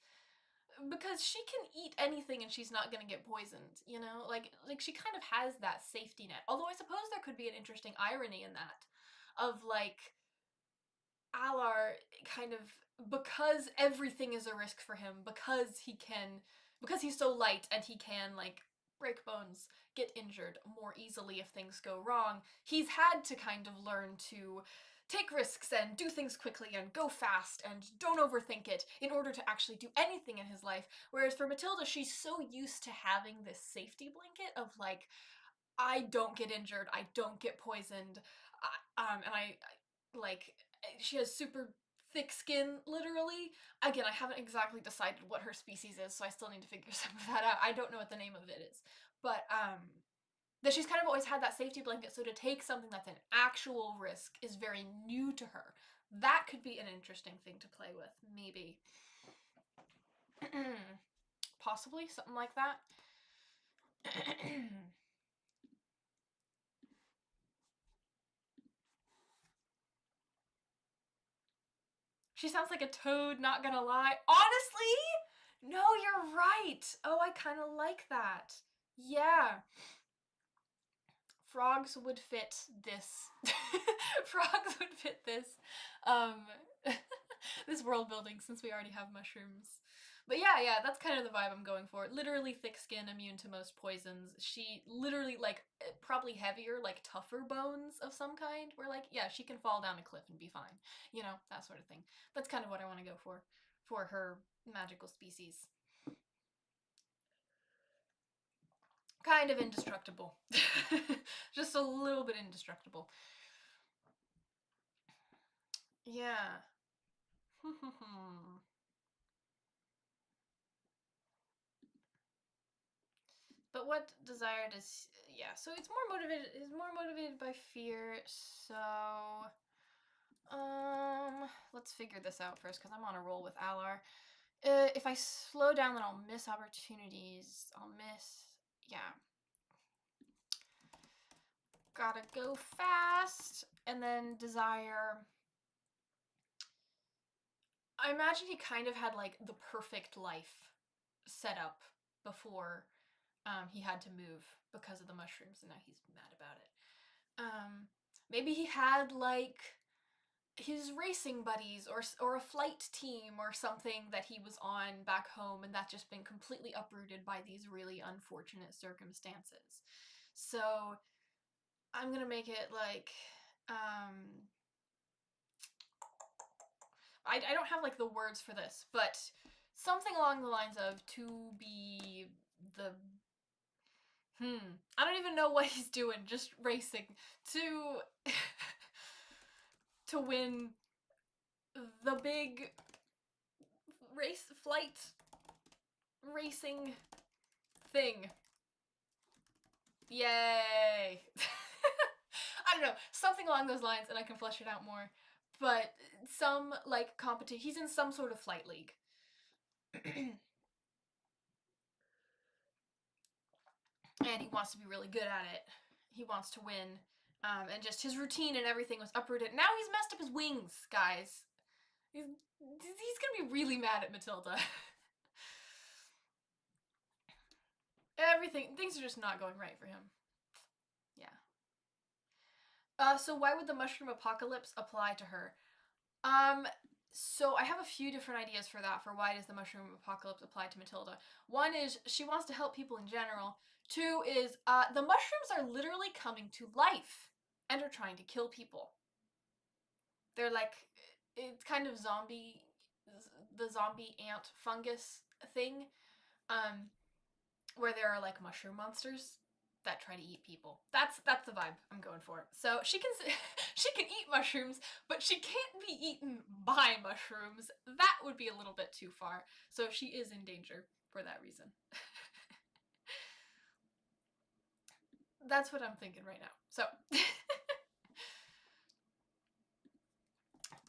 Speaker 1: Because she can eat anything and she's not gonna get poisoned, you know? Like she kind of has that safety net. Although I suppose there could be an interesting irony in that. Of like Alar kind of, because everything is a risk for him, because he's so light and he can like break bones, get injured more easily if things go wrong, he's had to kind of learn to take risks and do things quickly and go fast and don't overthink it in order to actually do anything in his life. Whereas for Matilda, she's so used to having this safety blanket of like, I don't get injured, I don't get poisoned, and I like, she has super thick skin, literally. Again, I haven't exactly decided what her species is, so I still need to figure some of that out. I don't know what the name of it is. But, that she's kind of always had that safety blanket, so to take something that's an actual risk is very new to her. That could be an interesting thing to play with, maybe. Possibly, something like that. She sounds like a toad, not gonna lie. Honestly? No, you're right. Oh, I kind of like that. Yeah. Frogs would fit this. Frogs would fit this. Um, this world building, since we already have mushrooms. But yeah, that's kind of the vibe I'm going for. Literally thick skin, immune to most poisons. She literally, like, probably heavier, like tougher bones of some kind. Where, like, yeah, she can fall down a cliff and be fine. You know, that sort of thing. That's kind of what I want to go for her magical species. Kind of indestructible. Just a little bit indestructible. Yeah. But what desire does, yeah, so it's more motivated by fear, so let's figure this out first because I'm on a roll with Alar. If I slow down, then I'll miss opportunities. Yeah. Gotta go fast. And then desire. I imagine he kind of had like the perfect life set up before he had to move because of the mushrooms, and now he's mad about it. Maybe he had like his racing buddies or a flight team or something that he was on back home, and that's just been completely uprooted by these really unfortunate circumstances. So I'm gonna make it like I don't have like the words for this, but something along the lines of to be the I don't even know what he's doing, just racing to to win the big flight racing thing. Yay. I don't know, something along those lines, and I can flesh it out more. But some like competition, he's in some sort of flight league. And he wants to be really good at it. He wants to win. And just his routine and everything was uprooted. Now he's messed up his wings, guys. He's gonna be really mad at Matilda. Things are just not going right for him. Yeah. So why would the mushroom apocalypse apply to her? So I have a few different ideas for that, for why does the mushroom apocalypse apply to Matilda. One is she wants to help people in general. Two is the mushrooms are literally coming to life and are trying to kill people. They're like, it's kind of the zombie ant fungus thing, where there are like mushroom monsters that try to eat people. That's the vibe I'm going for. So she can eat mushrooms, but she can't be eaten by mushrooms. That would be a little bit too far. So she is in danger for that reason. That's what I'm thinking right now. So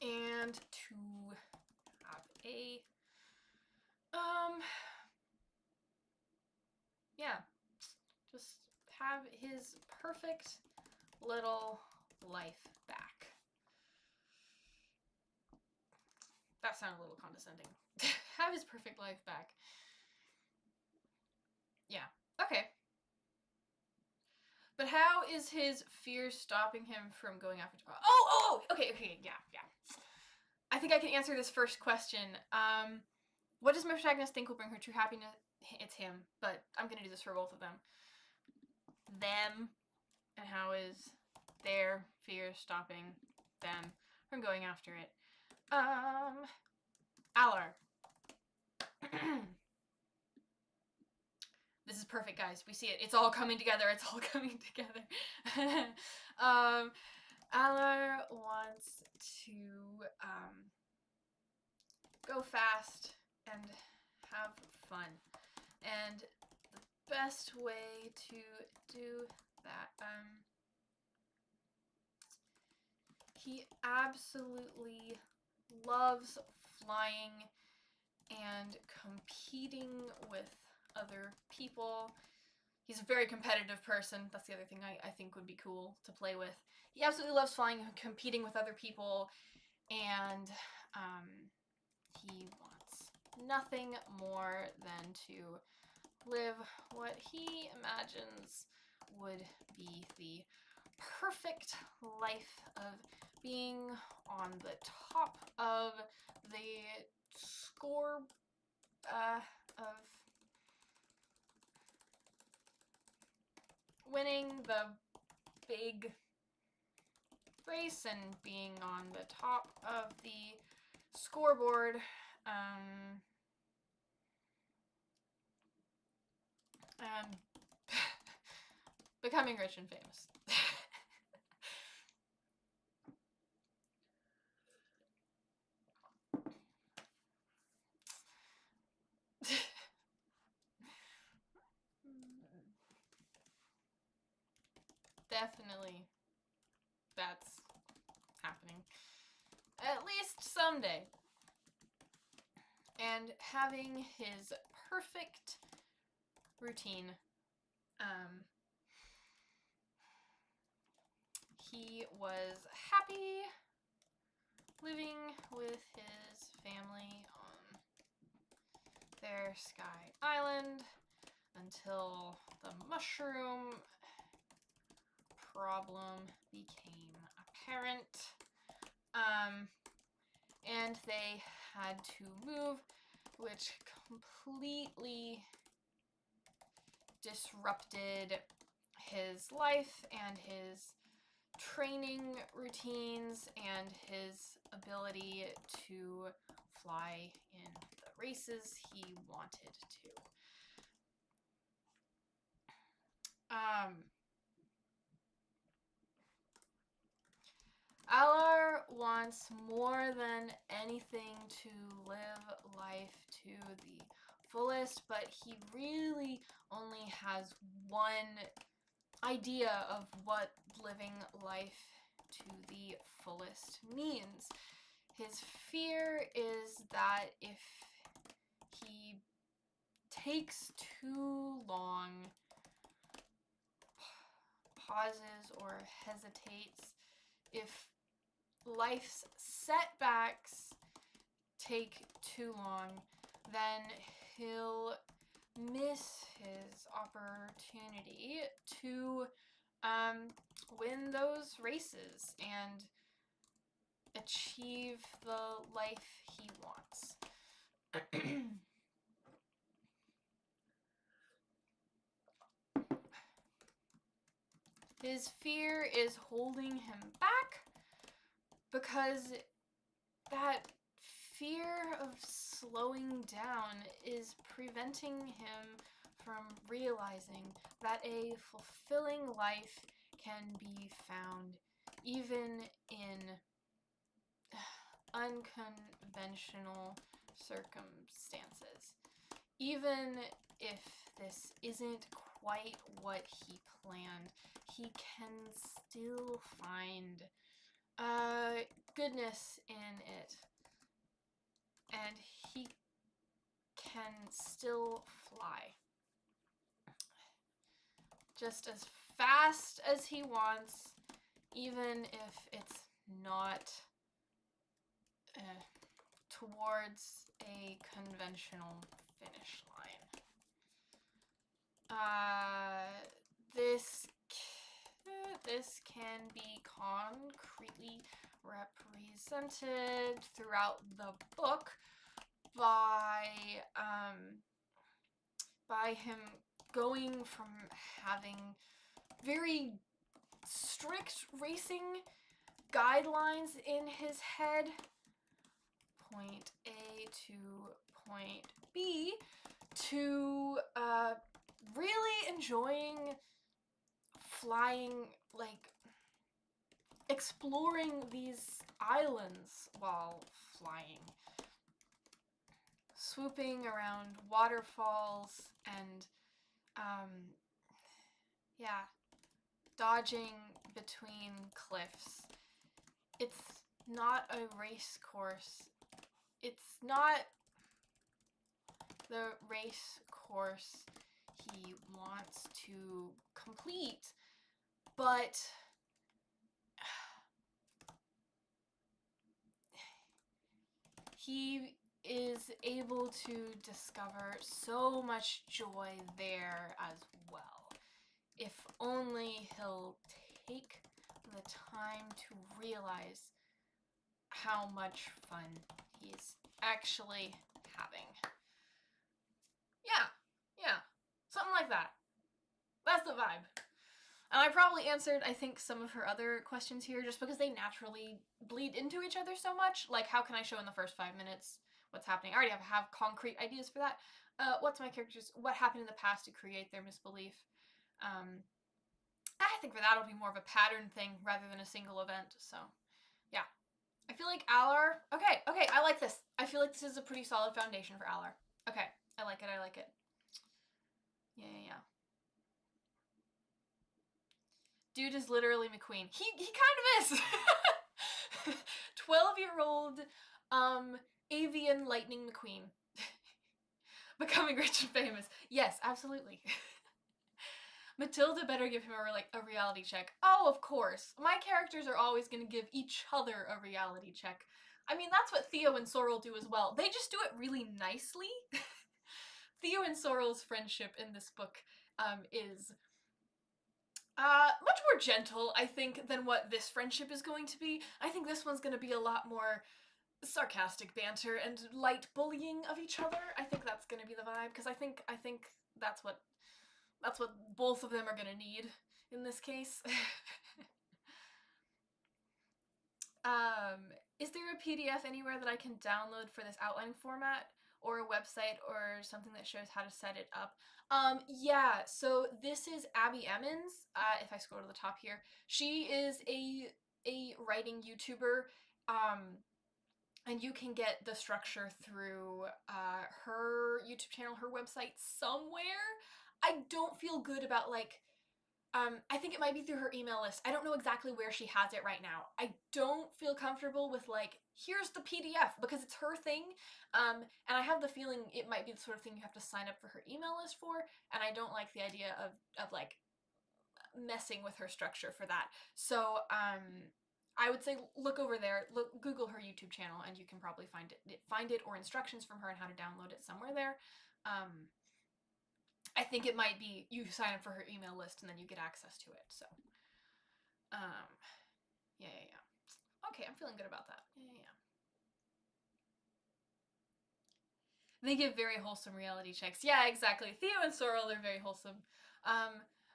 Speaker 1: and to have a yeah, just have his perfect little life back. That sounded a little condescending. Have his perfect life back. Yeah. Okay. But how is his fear stopping him from going after... Okay, yeah. I think I can answer this first question. What does my protagonist think will bring her true happiness? It's him, but I'm gonna do this for both of them. Them, and how is their fear stopping them from going after it? Alar. This is perfect, guys. We see it. It's all coming together. Alar wants to go fast and have fun. And the best way to do that, he absolutely loves flying and competing with other people. He's a very competitive person. That's the other thing I think would be cool to play with. He absolutely loves flying and competing with other people, and he wants nothing more than to live what he imagines would be the perfect life of being on the top of the scoreboard of winning the big race and being on the top of the scoreboard. And becoming rich and famous. Definitely, that's happening. At least someday. And having his perfect routine. He was happy living with his family on their Sky Island until the mushroom problem became apparent. And they had to move, which completely disrupted his life and his training routines and his ability to fly in the races he wanted to. Alar wants more than anything to live life to the fullest, but he really only has one idea of what living life to the fullest means. His fear is that if he takes too long, pauses or hesitates, if life's setbacks take too long, then he'll miss his opportunity to win those races and achieve the life he wants. His fear is holding him back because that fear of slowing down is preventing him from realizing that a fulfilling life can be found even in unconventional circumstances. Even if this isn't quite what he planned, he can still find goodness in it. And he can still fly. Just as fast as he wants, even if it's not towards a conventional finish line. This can be concretely represented throughout the book by him going from having very strict racing guidelines in his head, point A to point B, to really enjoying flying, like exploring these islands while flying, swooping around waterfalls and dodging between cliffs. It's not a race course. It's not the race course he wants to complete, but he is able to discover so much joy there as well. If only he'll take the time to realize how much fun he's actually having. Yeah, yeah, something like that. That's the vibe. And I probably answered, I think, some of her other questions here just because they naturally bleed into each other so much. Like, how can I show in the first 5 minutes what's happening? I already have concrete ideas for that. What's my characters? What happened in the past to create their misbelief? I think for that it'll be more of a pattern thing rather than a single event. So, yeah. I feel like Alar. Okay, I like this. I feel like this is a pretty solid foundation for Alar. Okay, I like it. I like it. Yeah. Dude is literally McQueen. He kind of is. 12-year-old avian lightning McQueen. Becoming rich and famous. Yes, absolutely. Matilda better give him a reality check. Oh, of course. My characters are always going to give each other a reality check. I mean, that's what Theo and Sorrel do as well. They just do it really nicely. Theo and Sorrel's friendship in this book is much more gentle, I think, than what this friendship is going to be. I think this one's going to be a lot more sarcastic banter and light bullying of each other. I think that's going to be the vibe because I think that's what both of them are going to need in this case. Is there a PDF anywhere that I can download for this outlining format, or a website or something that shows how to set it up? Yeah, so this is Abby Emmons. If I scroll to the top here, she is a writing YouTuber. And you can get the structure through her YouTube channel, her website somewhere. I don't feel good about I think it might be through her email list. I don't know exactly where she has it right now. I don't feel comfortable with here's the PDF because it's her thing. And I have the feeling it might be the sort of thing you have to sign up for her email list for. And I don't like the idea of messing with her structure for that. So I would say look over there, Google her YouTube channel, and you can probably find it or instructions from her on how to download it somewhere there. I think it might be you sign up for her email list and then you get access to it. So, um, yeah. Okay, I'm feeling good about that. Yeah. They give very wholesome reality checks. Yeah, exactly. Theo and Sorrel are very wholesome.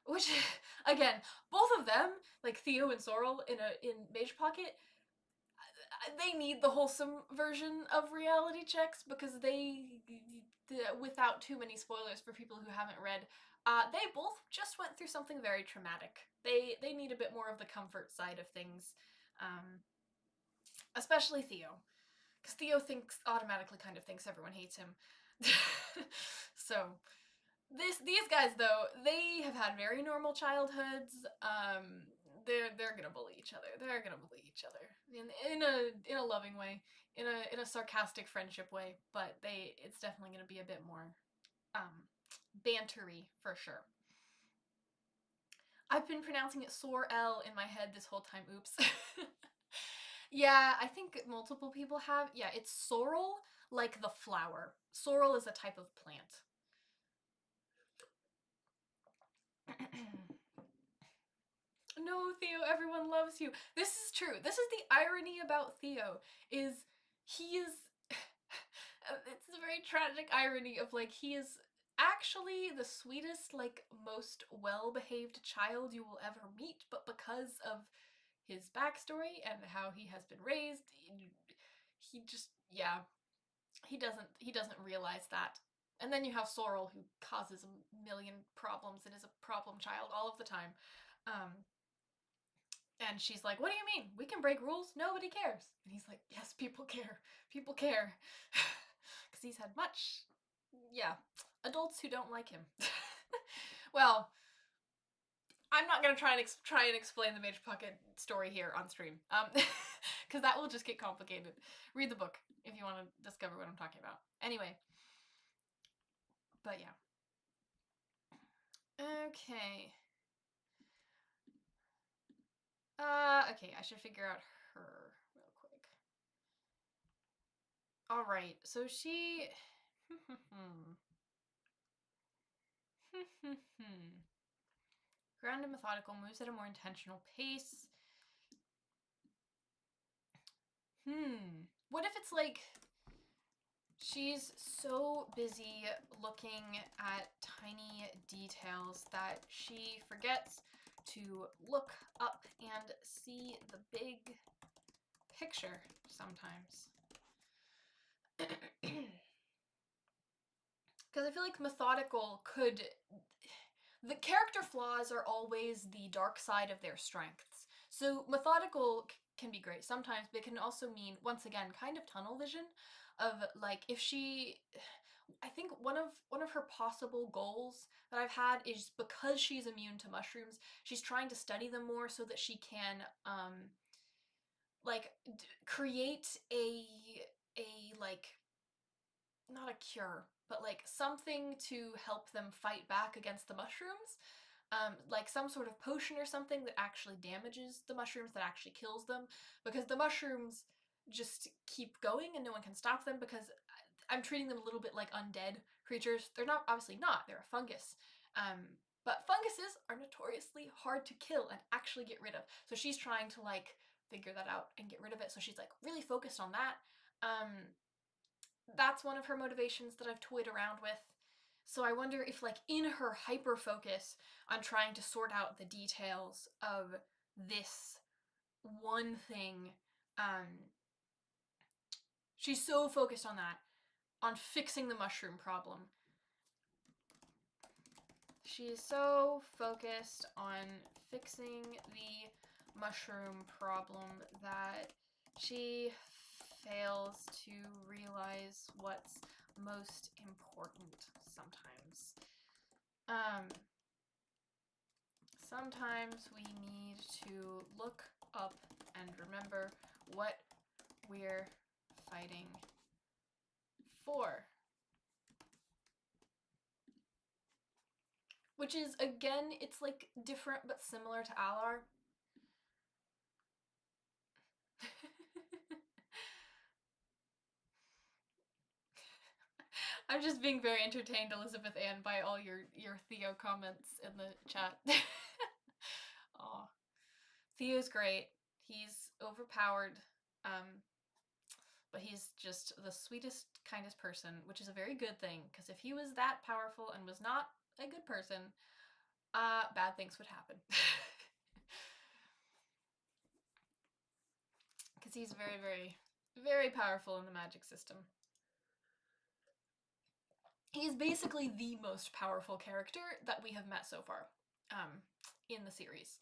Speaker 1: Which, again, both of them, like Theo and Sorrel in Mage Pocket, they need the wholesome version of reality checks because without too many spoilers for people who haven't read, they both just went through something very traumatic. They need a bit more of the comfort side of things, especially Theo, because Theo automatically kind of thinks everyone hates him. So these guys though, they have had very normal childhoods. They're gonna bully each other. They're gonna bully each other in a loving way, in a sarcastic friendship way. But it's definitely gonna be a bit more bantery for sure. I've been pronouncing it Sorrel in my head this whole time. Oops. Yeah, I think multiple people have. Yeah, it's sorrel, like the flower. Sorrel is a type of plant. No, Theo, everyone loves you. This is true. This is the irony about Theo is he is it's a very tragic irony of he is actually the sweetest, most well-behaved child you will ever meet, but because of his backstory and how he has been raised, he just he doesn't realize that. And then you have Sorrel, who causes a million problems and is a problem child all of the time. Um, and she's like, "What do you mean? We can break rules. Nobody cares." And he's like, "Yes, people care. People care." Because he's had adults who don't like him. Well, I'm not gonna try and explain the Major Pocket story here on stream, because that will just get complicated. Read the book if you want to discover what I'm talking about. Anyway, but yeah. Okay. Okay, I should figure out her real quick. All right, so she. Grounded, methodical, moves at a more intentional pace. What if it's She's so busy looking at tiny details that she forgets to look up and see the big picture sometimes. Because I feel like methodical could... The character flaws are always the dark side of their strengths. So methodical can be great sometimes, but it can also mean, once again, kind of tunnel vision of like if she... I think one of her possible goals that I've had is because she's immune to mushrooms, she's trying to study them more so that she can like create a like not a cure, but like something to help them fight back against the mushrooms. Like some sort of potion or something that actually damages the mushrooms, that actually kills them, because the mushrooms just keep going and no one can stop them because I'm treating them a little bit like undead creatures. They're not, obviously not, they're a fungus. But funguses are notoriously hard to kill and actually get rid of. So she's trying to like figure that out and get rid of it. So she's like really focused on that. That's one of her motivations that I've toyed around with. So I wonder if, like, in her hyper focus on trying to sort out the details of this one thing, she's so focused on that, on fixing the mushroom problem. She's so focused on fixing the mushroom problem that she fails to realize what's most important sometimes. Sometimes we need to look up and remember what we're fighting for. Which is, again, it's like different but similar to Alar. I'm just being very entertained, Elizabeth Ann, by all your Theo comments in the chat. Aw. Theo's great. He's overpowered, but he's just the sweetest, kindest person, which is a very good thing, because if he was that powerful and was not a good person, bad things would happen. Because he's very, very, very powerful in the magic system. He's basically the most powerful character that we have met so far in the series.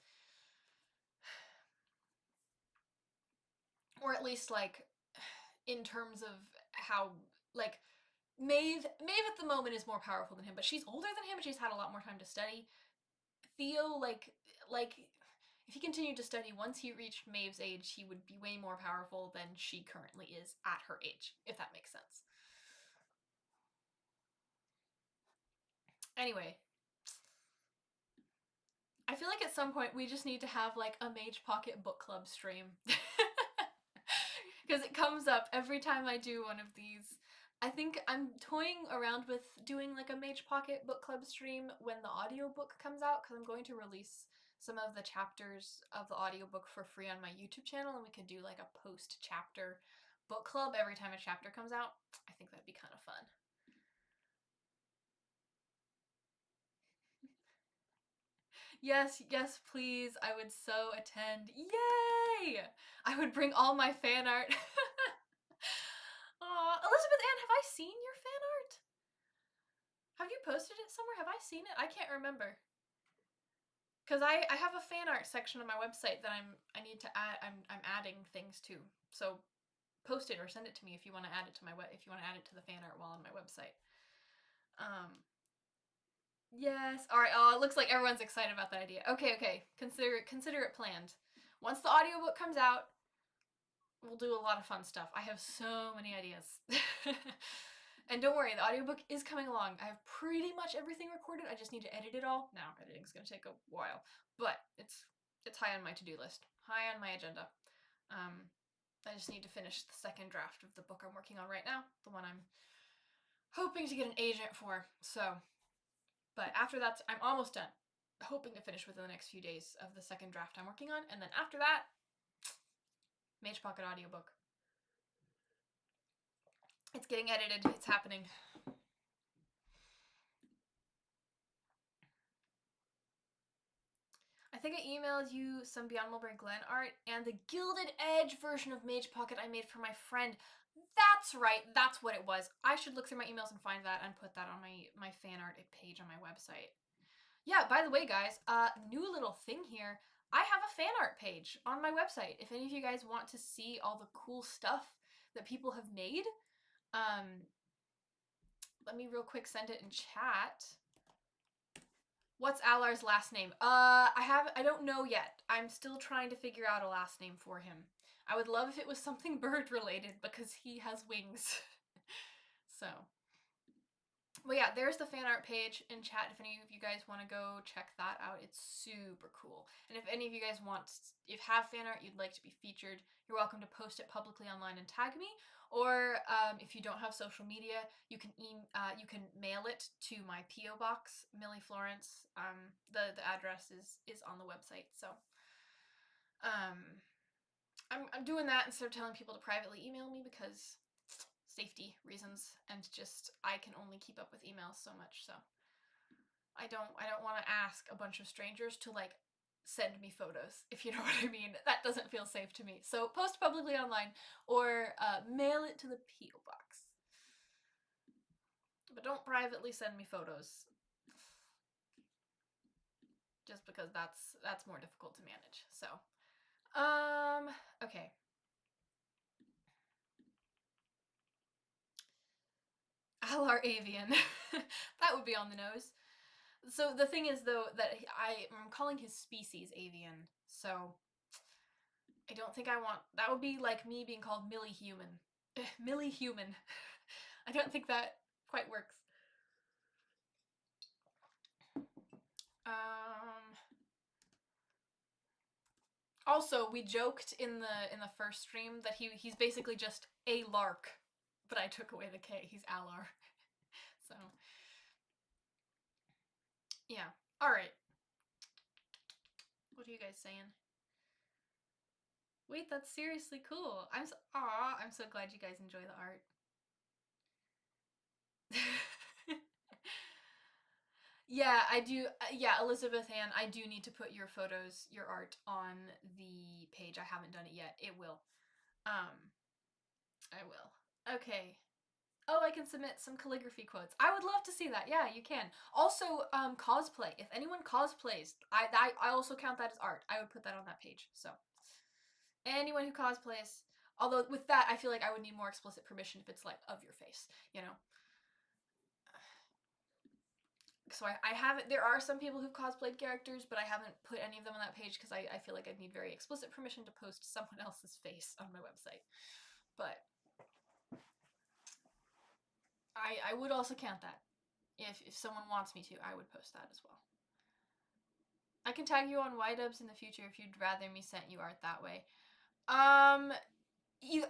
Speaker 1: Or at least, like, in terms of how, like, Maeve at the moment is more powerful than him, but she's older than him and she's had a lot more time to study. Theo, like, if he continued to study, once he reached Maeve's age, he would be way more powerful than she currently is at her age, if that makes sense. Anyway, I feel like at some point we just need to have like a Mage Pocket book club stream. Because it comes up every time I do one of these. I think I'm toying around with doing like a Mage Pocket book club stream when the audiobook comes out, because I'm going to release some of the chapters of the audiobook for free on my YouTube channel, and we could do like a post-chapter book club every time a chapter comes out. I think that'd be kind of fun. Yes, yes, please. I would so attend. Yay! I would bring all my fan art. Aw, Elizabeth Ann, have I seen your fan art? Have you posted it somewhere? Have I seen it? I can't remember. Because I have a fan art section on my website that I need to add. I'm adding things to. So post it or send it to me if you want to add it to if you want to add it to the fan art while on my website. Yes. All right. Oh, it looks like everyone's excited about that idea. Okay. Consider it planned. Once the audiobook comes out, we'll do a lot of fun stuff. I have so many ideas. And don't worry, the audiobook is coming along. I have pretty much everything recorded. I just need to edit it all. Now, editing's going to take a while, but it's high on my to-do list. High on my agenda. I just need to finish the second draft of the book I'm working on right now. The one I'm hoping to get an agent for. So, but after that, I'm almost done. Hoping to finish within the next few days of the second draft I'm working on. And then after that, Mage Pocket audiobook. It's getting edited. It's happening. I think I emailed you some Beyond Mulberry Glen art and the Gilded Edge version of Mage Pocket I made for my friend. That's right, that's what it was. I should look through my emails and find that and put that on my fan art page on my website. Yeah, by the way, guys, new little thing here. I have a fan art page on my website. If any of you guys want to see all the cool stuff that people have made, let me real quick send it in chat. What's Alar's last name? I don't know yet. I'm still trying to figure out a last name for him. I would love if it was something bird related because he has wings. So, but yeah, there's the fan art page in chat if any of you guys want to go check that out. It's super cool. And if any of you guys have fan art you'd like to be featured, you're welcome to post it publicly online and tag me. Or if you don't have social media, you can mail it to my P.O. box, Millie Florence. The address is on the website. So I'm doing that instead of telling people to privately email me because safety reasons, and just I can only keep up with emails so much. So I don't want to ask a bunch of strangers to like send me photos, if you know what I mean. That doesn't feel safe to me. So post publicly online or mail it to the P.O. box. But don't privately send me photos. Just because that's more difficult to manage. So, okay. Alar Avian. That would be on the nose. So the thing is, though, that I'm calling his species avian, so I don't think I want... That would be like me being called Millie Human. Millie Human. I don't think that quite works. Also, we joked in the first stream that he's basically just a lark, but I took away the K. He's Alar. So, yeah. Alright. What are you guys saying? Wait, that's seriously cool. I'm so glad you guys enjoy the art. Yeah, I do. Yeah, Elizabeth Ann, I do need to put your photos, your art on the page. I haven't done it yet. It will. I will. Okay. Oh, I can submit some calligraphy quotes. I would love to see that. Yeah, you can. Also, cosplay. If anyone cosplays, I also count that as art. I would put that on that page. So, anyone who cosplays. Although with that, I feel like I would need more explicit permission if it's like of your face, you know. So I haven't. There are some people who've cosplayed characters, but I haven't put any of them on that page because I feel like I'd need very explicit permission to post someone else's face on my website. But I would also count that. If someone wants me to, I would post that as well. I can tag you on Y-dubs in the future if you'd rather me send you art that way.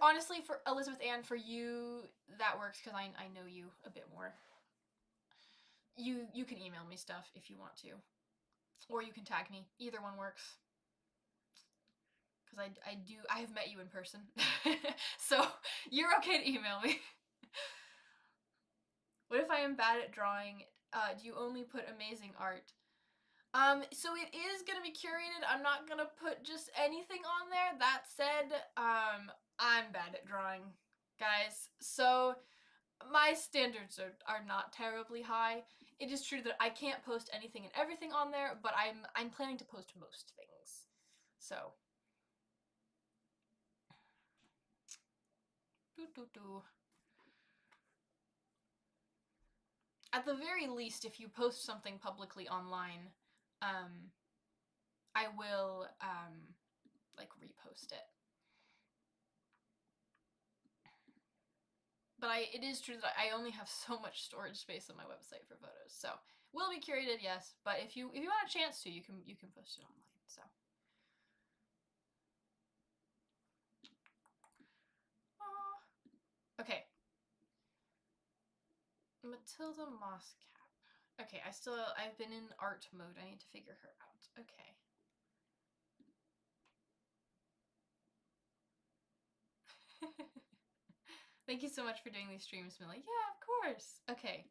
Speaker 1: Honestly, for Elizabeth Ann, for you, that works because I know you a bit more. You can email me stuff if you want to. Or you can tag me. Either one works. Because I have met you in person. So, you're okay to email me. What if I am bad at drawing? Do you only put amazing art? So it is gonna be curated. I'm not gonna put just anything on there. That said, I'm bad at drawing, guys. So my standards are not terribly high. It is true that I can't post anything and everything on there, but I'm planning to post most things. So at the very least, if you post something publicly online, I will like repost it. But it is true that I only have so much storage space on my website for photos. So will be curated, yes. But if you want a chance to, you can post it online. So okay. Matilda Mosscap. Okay, I've been in art mode. I need to figure her out. Okay. Thank you so much for doing these streams, Millie. Yeah, of course. Okay,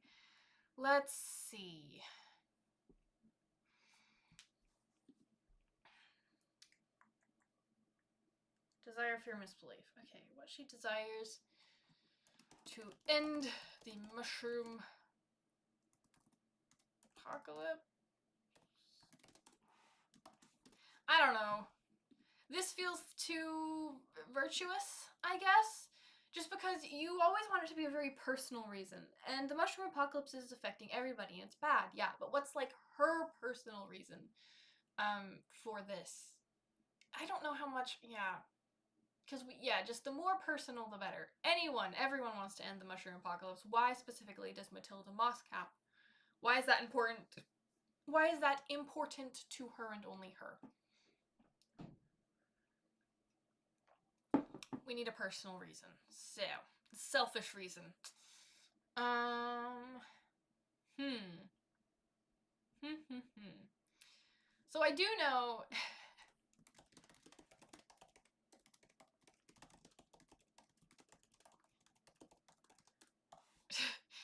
Speaker 1: let's see. Desire, fear, misbelief. Okay, what she desires to end the mushroom apocalypse. I don't know. This feels too virtuous, I guess. Just because you always want it to be a very personal reason. And the mushroom apocalypse is affecting everybody, and it's bad, yeah. But what's like her personal reason for this? I don't know how much, yeah. Because just the more personal, the better. Everyone wants to end the mushroom apocalypse. Why specifically does Matilda Mosscap? Why is that important? Why is that important to her and only her? We need a personal reason. So, selfish reason. So I do know.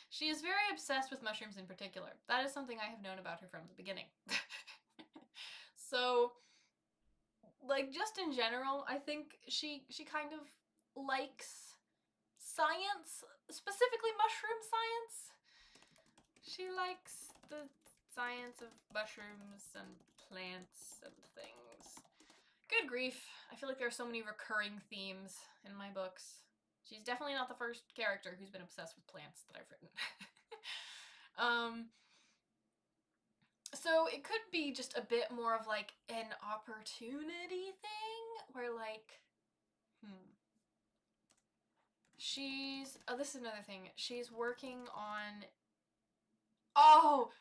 Speaker 1: She is very obsessed with mushrooms in particular. That is something I have known about her from the beginning. So, like, just in general, I think she kind of likes science, specifically mushroom science. She likes the science of mushrooms and plants and things. Good grief. I feel like there are so many recurring themes in my books. She's definitely not the first character who's been obsessed with plants that I've written. So it could be just a bit more of like an opportunity thing where like, this is another thing. She's working on, oh!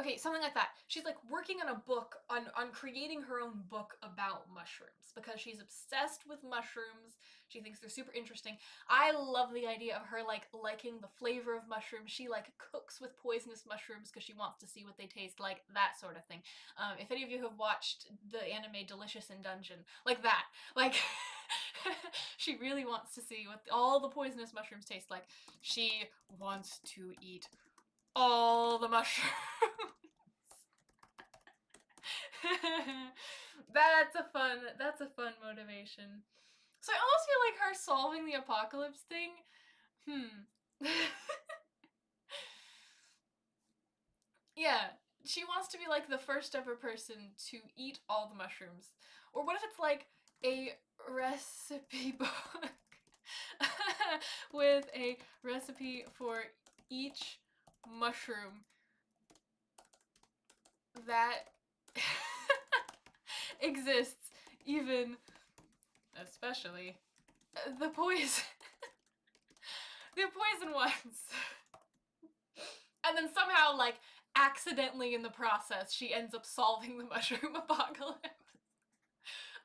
Speaker 1: Okay, something like that. She's like working on a book, on creating her own book about mushrooms because she's obsessed with mushrooms. She thinks they're super interesting. I love the idea of her like liking the flavor of mushrooms. She like cooks with poisonous mushrooms because she wants to see what they taste like, that sort of thing. If any of you have watched the anime Delicious in Dungeon, like that, like she really wants to see what all the poisonous mushrooms taste like. She wants to eat all the mushrooms. That's a fun motivation. So I almost feel like her solving the apocalypse thing. Yeah, she wants to be like the first ever person to eat all the mushrooms. Or what if it's like a recipe book with a recipe for each mushroom that exists, even especially the poison ones. And then somehow, like, accidentally in the process, she ends up solving the mushroom apocalypse.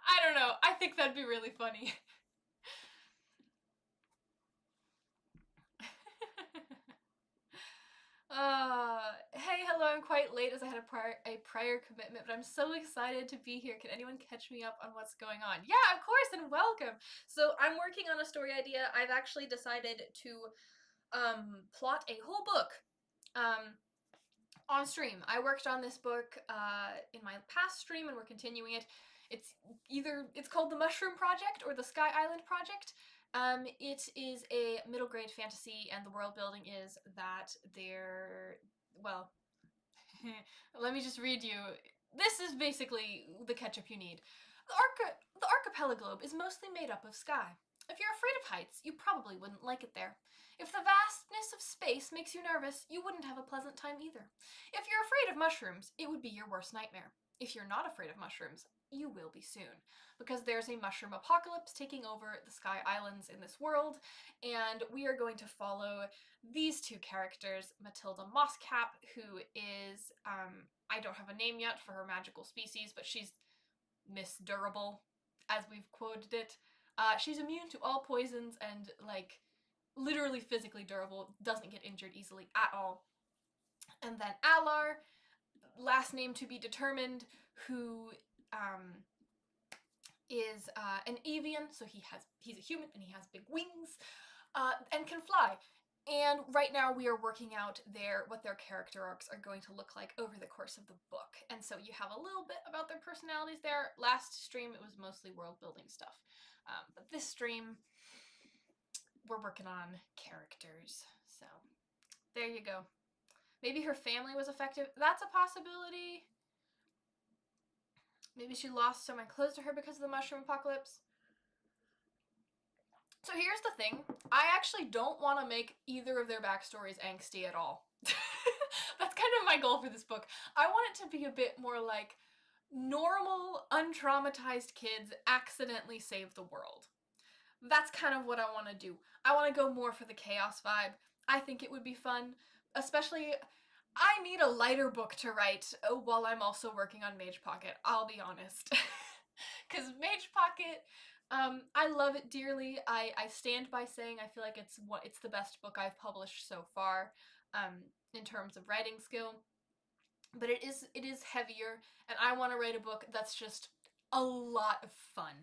Speaker 1: I don't know. I think that'd be really funny. Hey, hello, I'm quite late as I had a prior commitment, but I'm so excited to be here. Can anyone catch me up on what's going on? Yeah, of course, and welcome! So, I'm working on a story idea. I've actually decided to, plot a whole book, on stream. I worked on this book, in my past stream, and we're continuing it. It's called The Mushroom Project, or The Sky Island Project. It is a middle grade fantasy, and the world building is that well, let me just read you. This is basically the catch-up you need. The archipelago is mostly made up of sky. If you're afraid of heights, you probably wouldn't like it there. If the vastness of space makes you nervous, you wouldn't have a pleasant time either. If you're afraid of mushrooms, it would be your worst nightmare. If you're not afraid of mushrooms, you will be soon, because there's a mushroom apocalypse taking over the Sky Islands in this world, and we are going to follow these two characters, Matilda Mosscap, who is, I don't have a name yet for her magical species, but she's Miss Durable, as we've quoted it. She's immune to all poisons and, like, literally physically durable, doesn't get injured easily at all. And then Alar, last name to be determined, who is an avian, so he's a human and he has big wings, and can fly. And right now we are working out what their character arcs are going to look like over the course of the book. And so you have a little bit about their personalities there. Last stream it was mostly world building stuff. But this stream we're working on characters. So there you go. Maybe her family was affected. That's a possibility. Maybe she lost someone close to her because of the mushroom apocalypse. So here's the thing. I actually don't want to make either of their backstories angsty at all. That's kind of my goal for this book. I want it to be a bit more like normal, untraumatized kids accidentally save the world. That's kind of what I want to do. I want to go more for the chaos vibe. I think it would be fun, especially I need a lighter book to write while I'm also working on Mage Pocket, I'll be honest. Because Mage Pocket, I love it dearly. I stand by saying I feel like it's the best book I've published so far in terms of writing skill. But it is heavier, and I want to write a book that's just a lot of fun.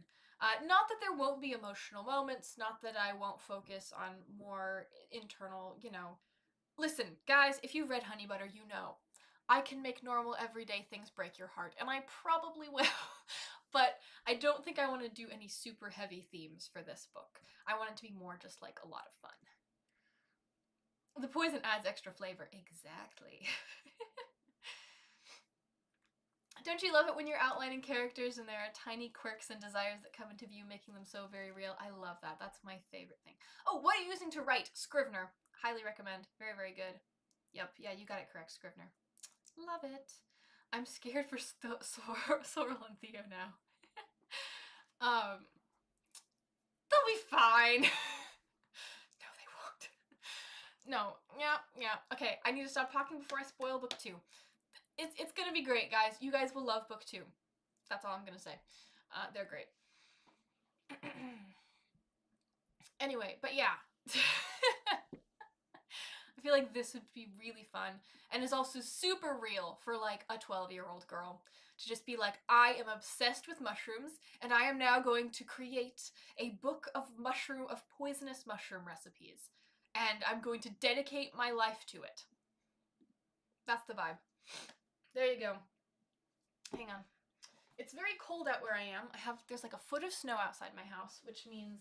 Speaker 1: Not that there won't be emotional moments, not that I won't focus on more internal, Listen, guys, if you've read Honey Butter, you know. I can make normal, everyday things break your heart, and I probably will. But I don't think I want to do any super heavy themes for this book. I want it to be more just like a lot of fun. The poison adds extra flavor. Exactly. Don't you love it when you're outlining characters and there are tiny quirks and desires that come into view, making them so very real? I love that. That's my favorite thing. Oh, what are you using to write? Scrivener. Highly recommend. Very, very good. Yep, yeah, you got it correct, Scrivener. Love it. I'm scared for Sorrel and Theo now. They'll be fine. No, they won't. No, yeah. Okay, I need to stop talking before I spoil book 2. It's gonna be great, guys. You guys will love book 2. That's all I'm gonna say. They're great. Anyway, but yeah. I feel like this would be really fun, and is also super real for like a 12-year-old girl to just be like, I am obsessed with mushrooms, and I am now going to create a book of poisonous mushroom recipes, and I'm going to dedicate my life to it. That's the vibe. There you go. Hang on. It's very cold out where I am. There's like a foot of snow outside my house, which means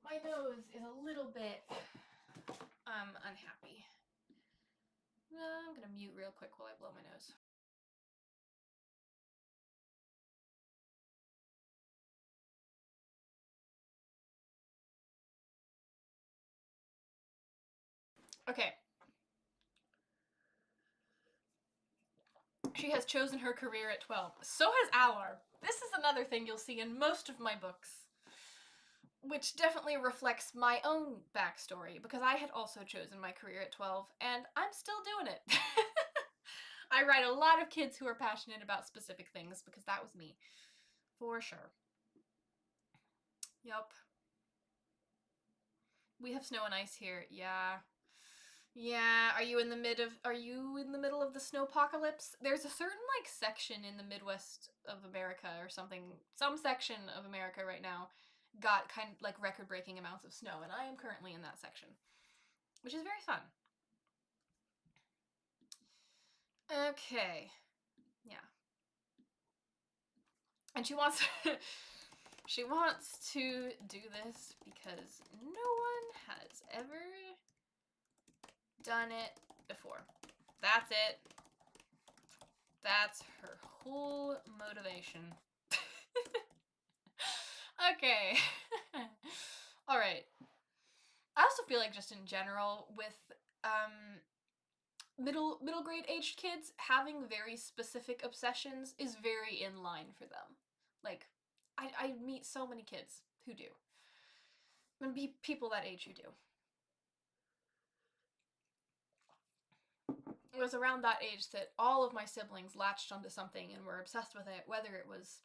Speaker 1: my nose is a little bit unhappy. I'm gonna mute real quick while I blow my nose. Okay. She has chosen her career at 12. So has Alar. This is another thing you'll see in most of my books, which definitely reflects my own backstory, because I had also chosen my career at 12, and I'm still doing it. I write a lot of kids who are passionate about specific things, because that was me. For sure. Yup. We have snow and ice here. Yeah. Yeah, are you in the middle of the snowpocalypse? There's a certain like section in the Midwest of America or something, some section of America right now got kind of like record-breaking amounts of snow, and I am currently in that section, which is very fun. Okay. Yeah. And she wants she wants to do this because no one has ever done it before. That's it. That's her whole motivation. Okay. Alright. I also feel like just in general with middle grade aged kids, having very specific obsessions is very in line for them. Like, I meet so many kids who do. And people that age who do. It was around that age that all of my siblings latched onto something and were obsessed with it, whether it was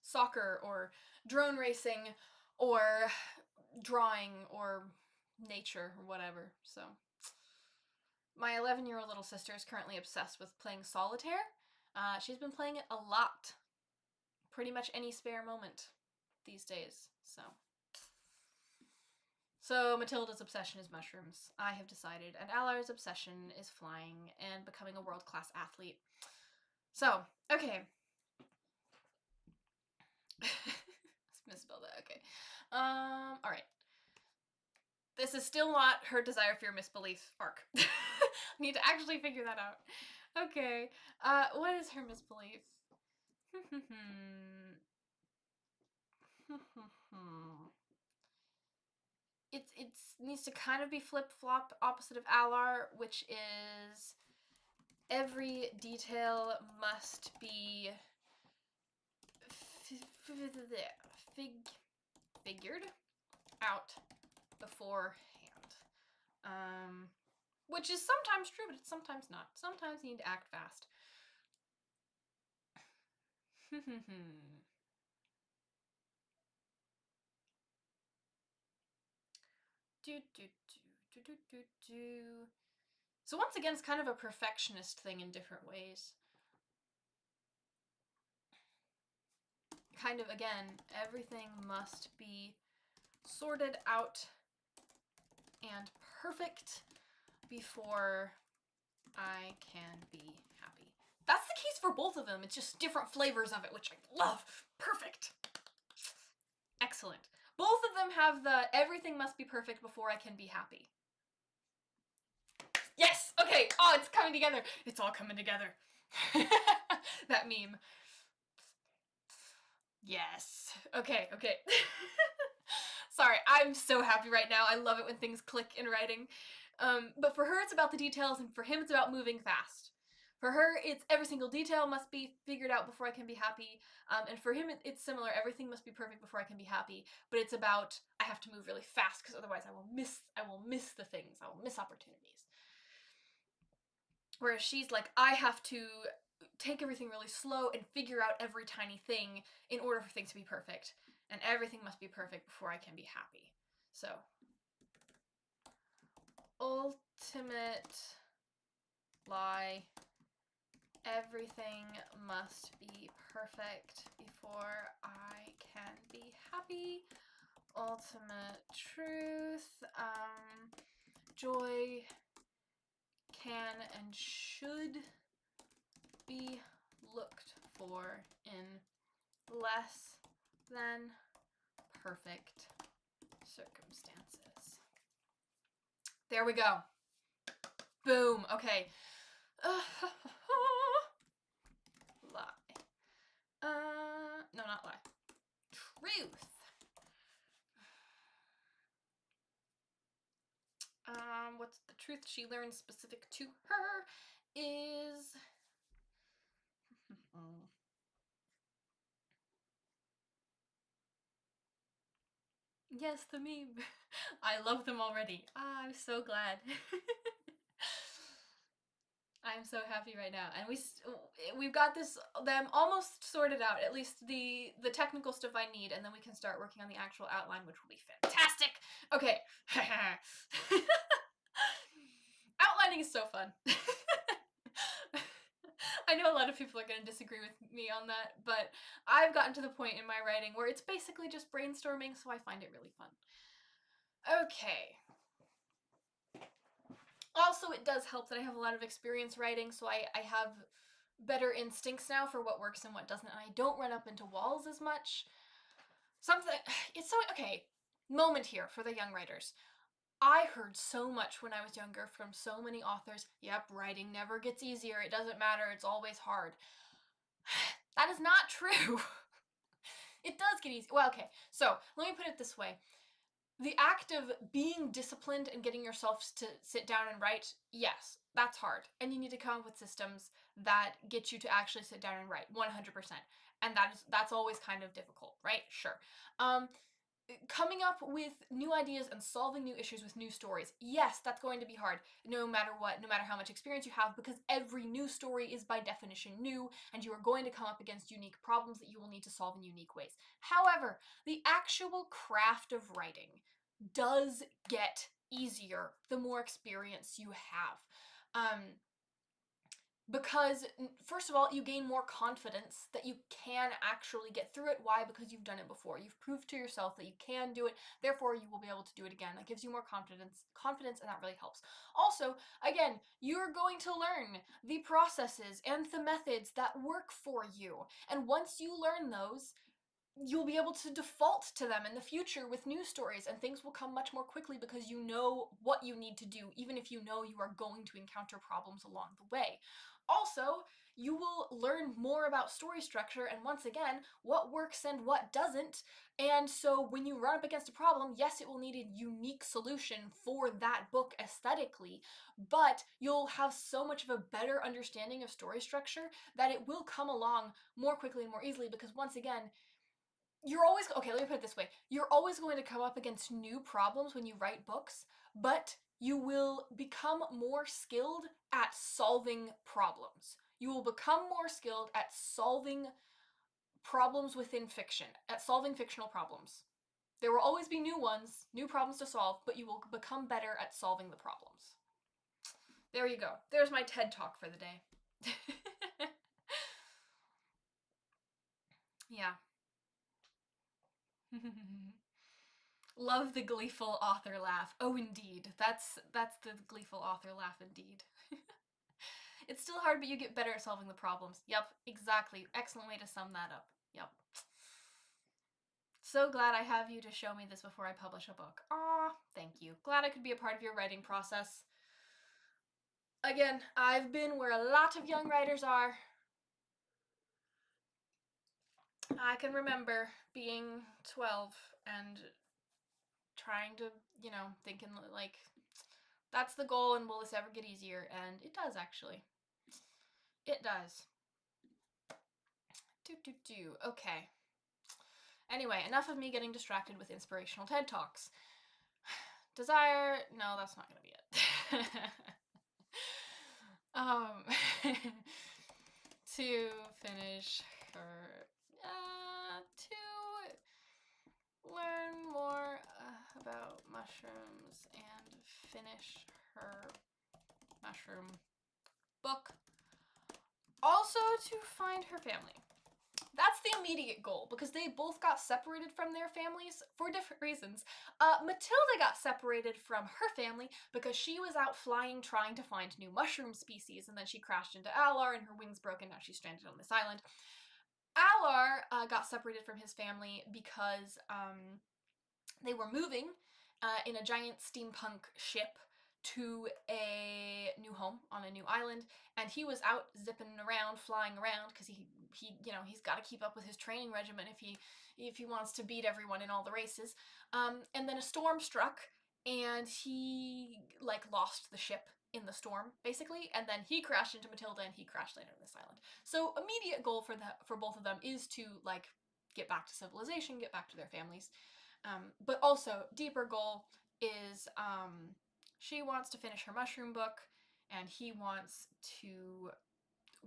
Speaker 1: soccer or drone racing or drawing or nature or whatever. So my 11-year-old little sister is currently obsessed with playing solitaire. She's been playing it a lot, pretty much any spare moment these days. So Matilda's obsession is mushrooms, I have decided, and Alar's obsession is flying and becoming a world-class athlete. So, okay. Misspelled that, okay. Alright. This is still not her desire, fear, misbelief arc. Need to actually figure that out. Okay. What is her misbelief? It needs to kind of be flip-flop opposite of Alar, which is every detail must be figured out beforehand. Which is sometimes true, but it's sometimes not. Sometimes you need to act fast. So once again, it's kind of a perfectionist thing in different ways. Kind of, again, everything must be sorted out and perfect before I can be happy. That's the case for both of them. It's just different flavors of it, which I love. Perfect. Excellent. Both of them have the everything must be perfect before I can be happy. Yes! Okay! Oh, it's coming together. It's all coming together. That meme. Yes. Okay. Sorry, I'm so happy right now. I love it when things click in writing. But for her, it's about the details, and for him, it's about moving fast. For her, it's every single detail must be figured out before I can be happy. And for him, it's similar. Everything must be perfect before I can be happy. But it's about I have to move really fast because otherwise I will miss the things. I will miss opportunities. Whereas she's like, I have to take everything really slow and figure out every tiny thing in order for things to be perfect. And everything must be perfect before I can be happy. So, ultimate lie. Everything must be perfect before I can be happy. Ultimate truth. Joy can and should be looked for in less than perfect circumstances. There we go. Boom. Okay. Lie. No, not lie. Truth. What's the truth she learned specific to her is... Yes, the meme. I love them already. I'm so glad. I'm so happy right now, and we've got them almost sorted out. At least the technical stuff I need, and then we can start working on the actual outline, which will be fantastic. Okay. Outlining is so fun. I know a lot of people are going to disagree with me on that, but I've gotten to the point in my writing where it's basically just brainstorming, so I find it really fun. Okay. Also, it does help that I have a lot of experience writing, so I have better instincts now for what works and what doesn't, and I don't run up into walls as much. Okay, moment here for the young writers. I heard so much when I was younger from so many authors, yep, writing never gets easier, it doesn't matter, it's always hard. That is not true. It does get easy. Well, okay, so let me put it this way. The act of being disciplined and getting yourself to sit down and write, yes, that's hard. And you need to come up with systems that get you to actually sit down and write 100%. And that's always kind of difficult, right? Sure. Coming up with new ideas and solving new issues with new stories, yes, that's going to be hard, no matter what, no matter how much experience you have, because every new story is by definition new, and you are going to come up against unique problems that you will need to solve in unique ways. However, the actual craft of writing does get easier the more experience you have. Because, first of all, you gain more confidence that you can actually get through it. Why? Because you've done it before. You've proved to yourself that you can do it, therefore you will be able to do it again. That gives you more confidence, and that really helps. Also, again, you're going to learn the processes and the methods that work for you. And once you learn those, you'll be able to default to them in the future with new stories, and things will come much more quickly because you know what you need to do, even if you know you are going to encounter problems along the way. Also, you will learn more about story structure and, once again, what works and what doesn't. And so when you run up against a problem, yes, it will need a unique solution for that book aesthetically, but you'll have so much of a better understanding of story structure that it will come along more quickly and more easily, because, once again, you're always, okay, let me put it this way. You're always going to come up against new problems when you write books, but you will become more skilled at solving problems. You will become more skilled at solving problems within fiction, at solving fictional problems. There will always be new ones, new problems to solve, but you will become better at solving the problems. There you go. There's my TED Talk for the day. Yeah. Love the gleeful author laugh. Oh, indeed. That's the gleeful author laugh, indeed. It's still hard, but you get better at solving the problems. Yep, exactly. Excellent way to sum that up. Yep. So glad I have you to show me this before I publish a book. Aw, thank you. Glad I could be a part of your writing process. Again, I've been where a lot of young writers are. I can remember being 12 and trying to, thinking like, that's the goal, and will this ever get easier? And it does, actually. It does. Okay. Anyway, enough of me getting distracted with inspirational TED Talks. Desire, no, that's not gonna be it. To finish her, to learn more about mushrooms and finish her mushroom book. Also to find her family. That's the immediate goal, because they both got separated from their families for different reasons. Matilda got separated from her family because she was out flying trying to find new mushroom species, and then she crashed into Alar and her wings broke and now she's stranded on this island. Alar got separated from his family because they were moving in a giant steampunk ship to a new home on a new island, and he was out zipping around, flying around, because he's got to keep up with his training regimen if he wants to beat everyone in all the races. And then a storm struck, and he lost the ship in the storm, basically, and then he crashed into Matilda, and he crashed landed on this island. So immediate goal for both of them is to get back to civilization, get back to their families. But also, deeper goal is she wants to finish her mushroom book, and he wants to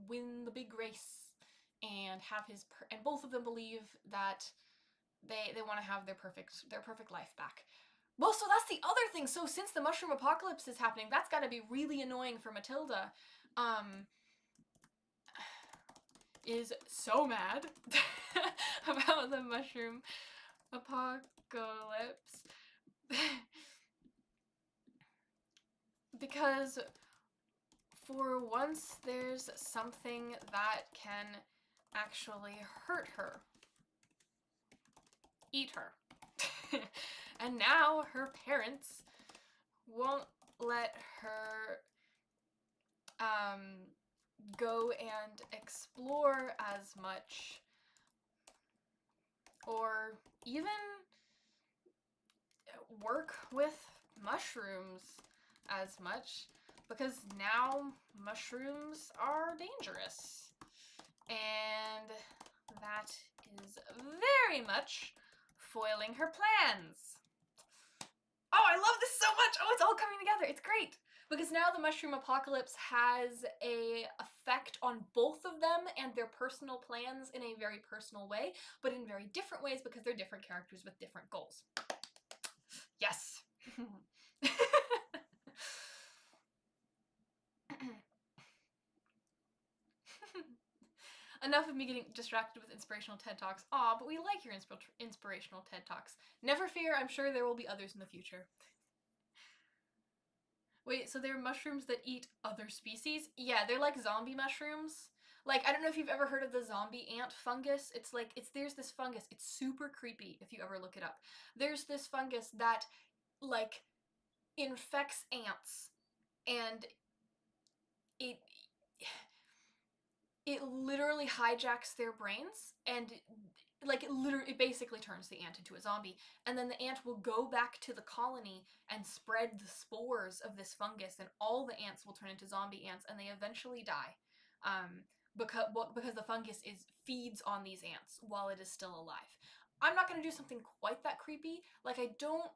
Speaker 1: win the big race and have and both of them believe that they want to have their perfect life back. Well, so that's the other thing. So since the mushroom apocalypse is happening, that's got to be really annoying for Matilda. Is so mad about the mushroom apocalypse. Because for once there's something that can actually hurt her. Eat her. And now her parents won't let her go and explore as much, or even work with mushrooms as much, because now mushrooms are dangerous. And that is very much foiling her plans. Oh, I love this so much! Oh, it's all coming together. It's great! Because now the mushroom apocalypse has an effect on both of them and their personal plans in a very personal way, but in very different ways because they're different characters with different goals. Yes. Enough of me getting distracted with inspirational TED Talks. Aw, but we like your inspirational TED Talks. Never fear, I'm sure there will be others in the future. Wait, so they're mushrooms that eat other species? Yeah, they're like zombie mushrooms. Like, I don't know if you've ever heard of the zombie ant fungus. There's this fungus. It's super creepy if you ever look it up. There's this fungus that, like, infects ants, and it it literally hijacks their brains, and it basically turns the ant into a zombie, and then the ant will go back to the colony and spread the spores of this fungus, and all the ants will turn into zombie ants, and they eventually die, because the fungus feeds on these ants while it is still alive. I'm not gonna do something quite that creepy. Like, I don't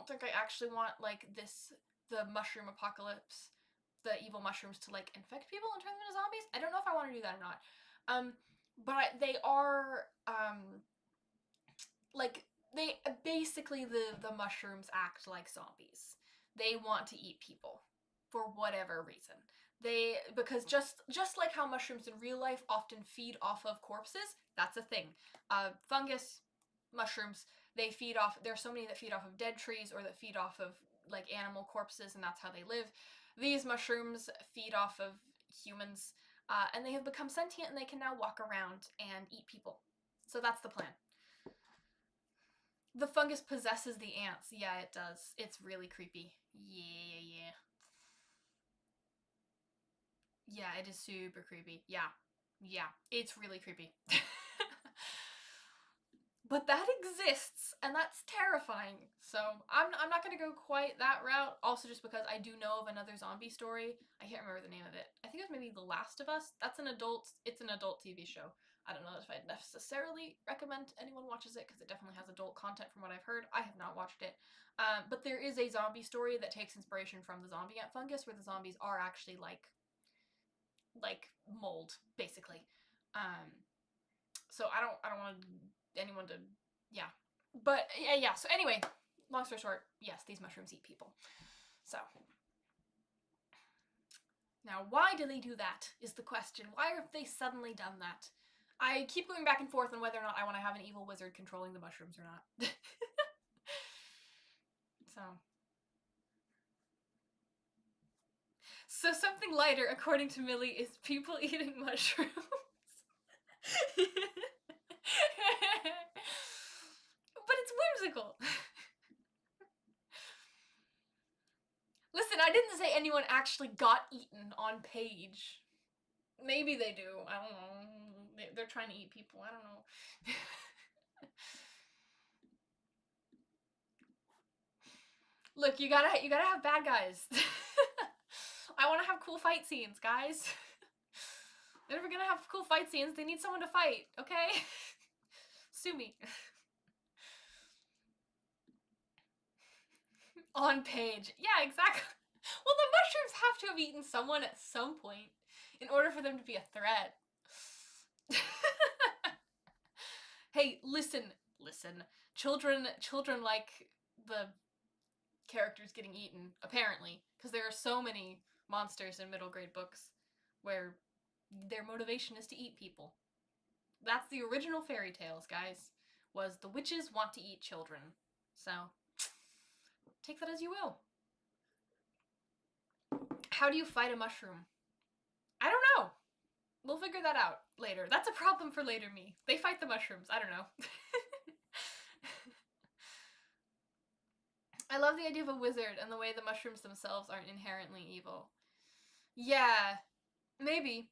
Speaker 1: think I actually want the mushroom apocalypse, the evil mushrooms, to like infect people and turn them into zombies. I don't know if I want to do that or not. But they are like they basically the mushrooms act like zombies. They want to eat people for whatever reason. Because just like how mushrooms in real life often feed off of corpses, that's a thing. Fungus, mushrooms, they feed off. There's so many that feed off of dead trees or that feed off of like animal corpses, and that's how they live. These mushrooms feed off of humans, and they have become sentient, and they can now walk around and eat people. So that's the plan. The fungus possesses the ants. Yeah, it does. It's really creepy. Yeah. Yeah, it is super creepy. Yeah. It's really creepy. But that exists, and that's terrifying. So I'm not gonna go quite that route. Also, just because I do know of another zombie story. I can't remember the name of it. I think it was maybe The Last of Us. It's an adult TV show. I don't know if I'd necessarily recommend anyone watches it, because it definitely has adult content from what I've heard. I have not watched it. But there is a zombie story that takes inspiration from the zombie ant fungus, where the zombies are actually like mold, basically. So I don't want anyone to, yeah. But yeah. So anyway, long story short, yes, these mushrooms eat people. So now, why do they do that is the question. Why have they suddenly done that? I keep going back and forth on whether or not I want to have an evil wizard controlling the mushrooms or not. So something lighter, according to Millie, is people eating mushrooms. But it's whimsical. Listen, I didn't say anyone actually got eaten on page. Maybe they do. I don't know. They're trying to eat people. I don't know. Look, you gotta have bad guys. I want to have cool fight scenes, guys. They're never gonna have cool fight scenes. They need someone to fight, okay? Sue me. On page. Yeah, exactly. Well, the mushrooms have to have eaten someone at some point in order for them to be a threat. Hey, listen. Children like the characters getting eaten, apparently, because there are so many monsters in middle grade books where their motivation is to eat people. That's the original fairy tales, guys. Was the witches want to eat children. So take that as you will. How do you fight a mushroom? I don't know. We'll figure that out later. That's a problem for later me. They fight the mushrooms. I don't know. I love the idea of a wizard and the way the mushrooms themselves aren't inherently evil. Yeah, maybe.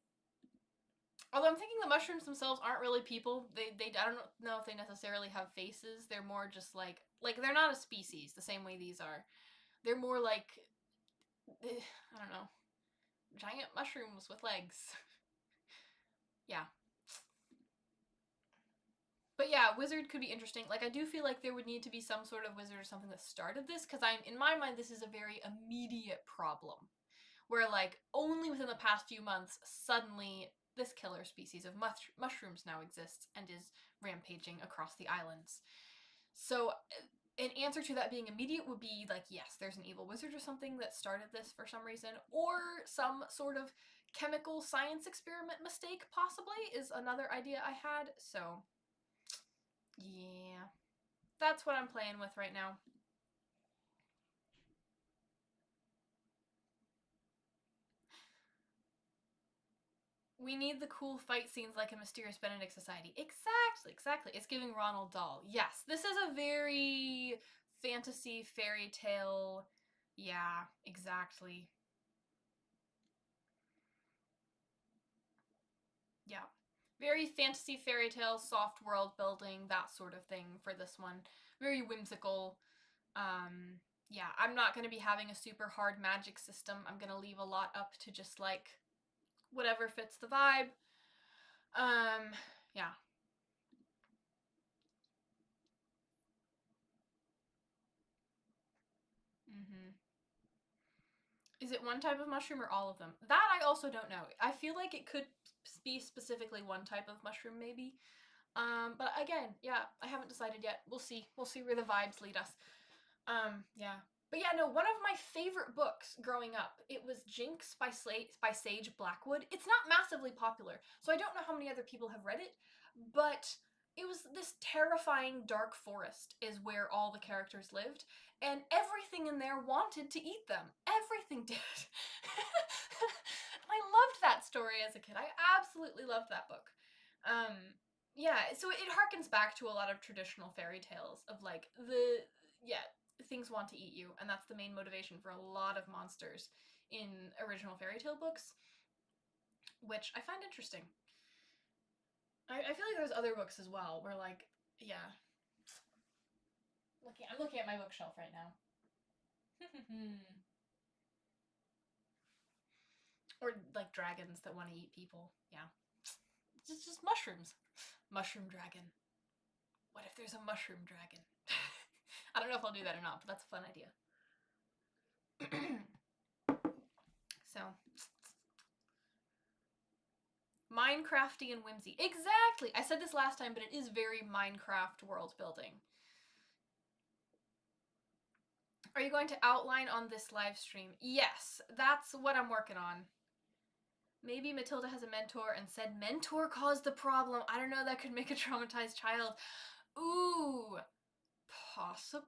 Speaker 1: Although I'm thinking the mushrooms themselves aren't really people. I don't know if they necessarily have faces. They're more just like they're not a species the same way these are. They're more like, I don't know, giant mushrooms with legs. Yeah. But yeah, wizard could be interesting. Like, I do feel like there would need to be some sort of wizard or something that started this, because in my mind, this is a very immediate problem. Where, like, only within the past few months, suddenly, this killer species of mushrooms now exists and is rampaging across the islands. So, an answer to that being immediate would be, like, yes, there's an evil wizard or something that started this for some reason, or some sort of chemical science experiment mistake, possibly, is another idea I had. So, yeah. That's what I'm playing with right now. We need the cool fight scenes like a Mysterious Benedict Society. Exactly. It's giving Ronald Dahl. Yes, this is a very fantasy fairy tale. Yeah, exactly. Yeah. Very fantasy fairy tale, soft world building, that sort of thing for this one. Very whimsical. Yeah, I'm not going to be having a super hard magic system. I'm going to leave a lot up to just like whatever fits the vibe. Yeah. Mm-hmm. Is it one type of mushroom or all of them? That I also don't know. I feel like it could be specifically one type of mushroom, maybe. But again, yeah, I haven't decided yet. We'll see. We'll see where the vibes lead us. Yeah. But yeah, no, one of my favorite books growing up, it was Jinx by Sage Blackwood. It's not massively popular, so I don't know how many other people have read it, but it was this terrifying dark forest is where all the characters lived, and everything in there wanted to eat them. Everything did. I loved that story as a kid. I absolutely loved that book. Yeah, so it harkens back to a lot of traditional fairy tales of like yeah, things want to eat you, and that's the main motivation for a lot of monsters in original fairy tale books, which I find interesting. I feel like there's other books as well where like, yeah. I'm looking at my bookshelf right now. Or like dragons that want to eat people. Yeah. Just mushrooms. Mushroom dragon. What if there's a mushroom dragon? I don't know if I'll do that or not, but that's a fun idea. So, Minecrafty and whimsy. Exactly! I said this last time, but it is very Minecraft world building. Are you going to outline on this live stream? Yes, that's what I'm working on. Maybe Matilda has a mentor and said mentor caused the problem. I don't know, that could make a traumatized child. Ooh, possibly?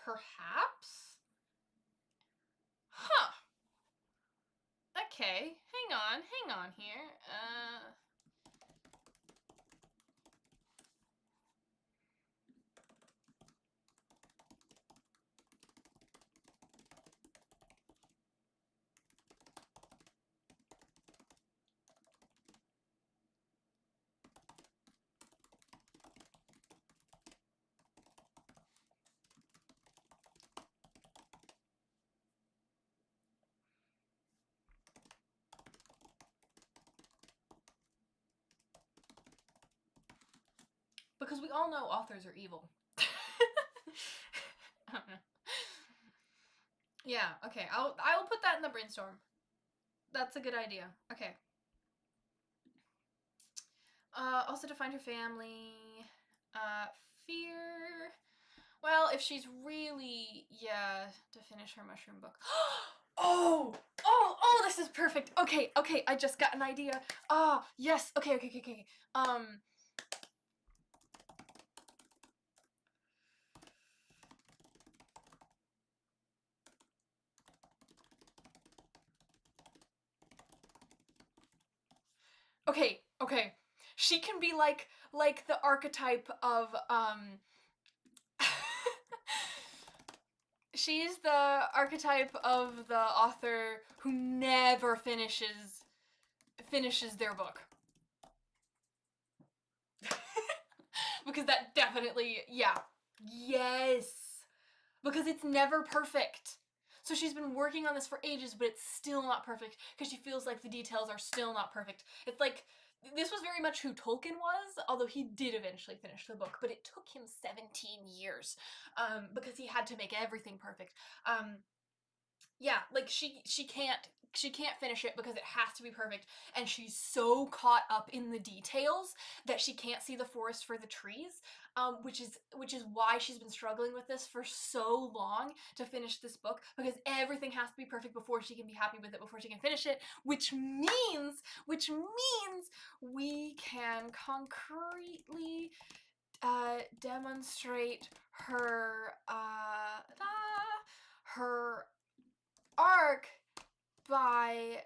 Speaker 1: Perhaps? Huh. Okay, hang on here. Because we all know authors are evil. I don't know. Yeah, okay. I'll put that in the brainstorm. That's a good idea. Okay. Also to find your family. Fear. Well, if she's really, yeah, to finish her mushroom book. Oh, this is perfect. Okay, I just got an idea. Ah, yes. Okay. Okay. She can be like the archetype of she's the archetype of the author who never finishes their book. Because that definitely, yeah. Yes. Because it's never perfect. So she's been working on this for ages, but it's still not perfect because she feels like the details are still not perfect. It's like, this was very much who Tolkien was, although he did eventually finish the book, but it took him 17 years because he had to make everything perfect. Yeah, like she can't finish it because it has to be perfect, and she's so caught up in the details that she can't see the forest for the trees, which is why she's been struggling with this for so long to finish this book, because everything has to be perfect before she can be happy with it, before she can finish it, which means we can concretely demonstrate her arc by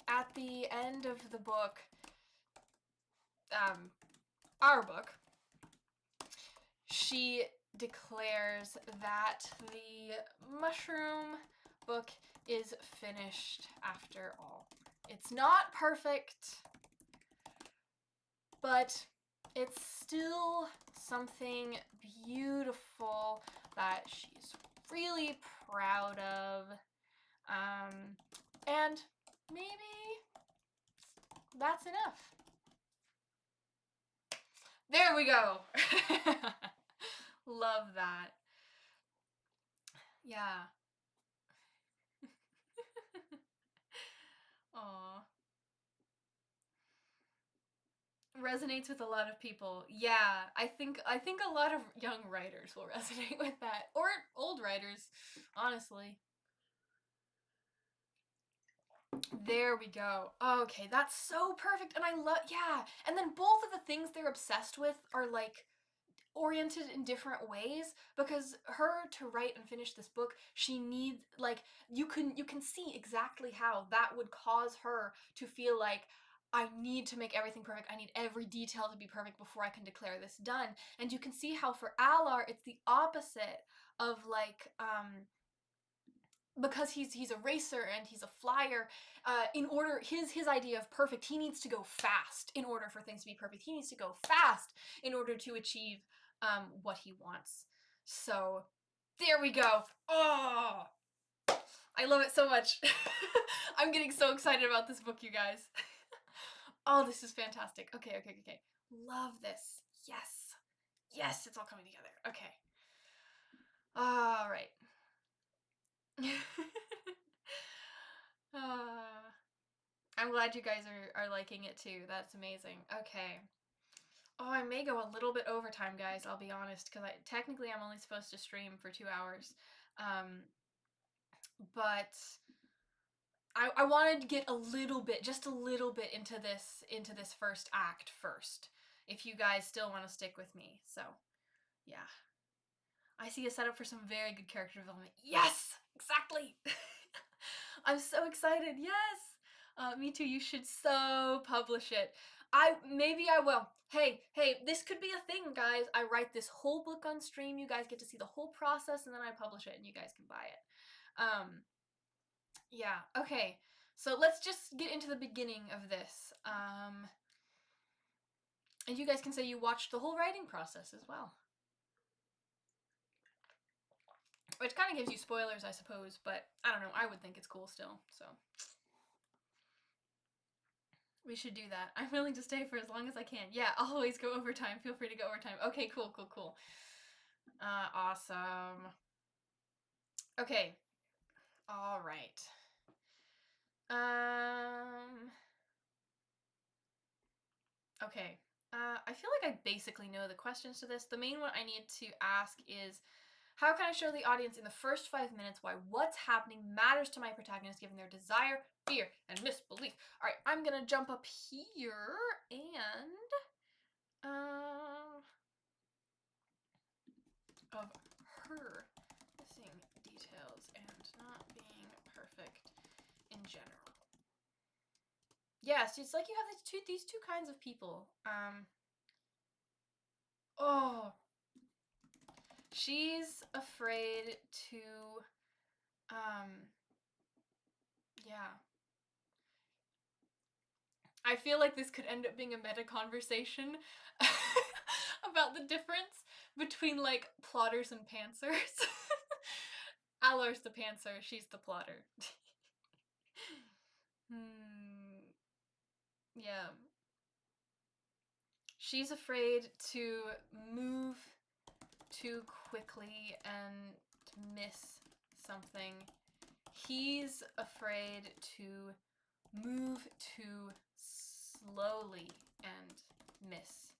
Speaker 1: at the end of the book, our book, she declares that the mushroom book is finished after all. It's not perfect, but it's still something beautiful that she's really proud of. And maybe that's enough. There we go. Love that. Yeah. Aw. Resonates with a lot of people. Yeah, I think a lot of young writers will resonate with that, or old writers, honestly. There we go. Okay, that's so perfect, and I love, yeah. And then both of the things they're obsessed with are like oriented in different ways, because her to write and finish this book, she needs, like, you can see exactly how that would cause her to feel like, I need to make everything perfect. I need every detail to be perfect before I can declare this done. And you can see how for Alar it's the opposite of like because he's a racer and he's a flyer. In order, his idea of perfect, he needs to go fast in order for things to be perfect. He needs to go fast in order to achieve what he wants. So there we go. Oh, I love it so much. I'm getting so excited about this book, you guys. Oh, this is fantastic. Okay. Love this. Yes, it's all coming together. Okay. All right. uh, I'm glad you guys are liking it too. That's amazing. Okay. Oh, I may go a little bit over time, guys. I'll be honest, because technically I'm only supposed to stream for 2 hours, but I wanted to get just a little bit into this first act first. If you guys still want to stick with me, so yeah, I see a setup for some very good character development. Yes, exactly. I'm so excited. Yes. Me too. You should so publish it. Maybe I will. Hey, this could be a thing, guys. I write this whole book on stream. You guys get to see the whole process, and then I publish it, and you guys can buy it. Yeah. Okay. So let's just get into the beginning of this. And you guys can say you watched the whole writing process as well. Which kind of gives you spoilers, I suppose, but I don't know. I would think it's cool still, so. We should do that. I'm willing to stay for as long as I can. Yeah, I'll always go overtime. Feel free to go overtime. Okay, cool. Awesome. Okay. All right. Okay. I feel like I basically know the questions to this. The main one I need to ask is, how can I show the audience in the first 5 minutes why what's happening matters to my protagonist given their desire, fear, and misbelief? All right, I'm gonna jump up here and of her missing details and not being perfect in general. Yes, it's like you have these two kinds of people. Oh, she's afraid to yeah. I feel like this could end up being a meta conversation about the difference between like plotters and pantsers. Alar's the pantser, she's the plotter. Yeah. She's afraid to move too quickly and to miss something He's afraid to move too slowly and miss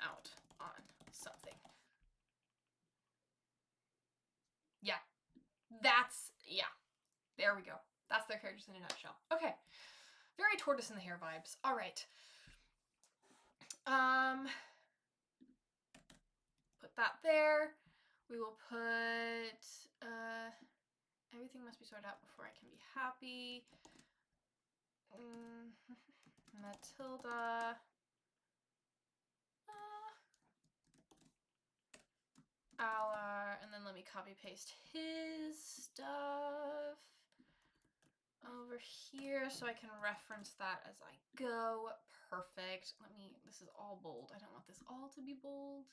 Speaker 1: out on something. Yeah. Yeah. There we go. That's their characters in a nutshell. Okay. Very tortoise in the hair vibes. All right. Put that there. We will put, everything must be sorted out before I can be happy. Matilda. And then let me copy paste his stuff over here so I can reference that as I go. Perfect. This is all bold. I don't want this all to be bold.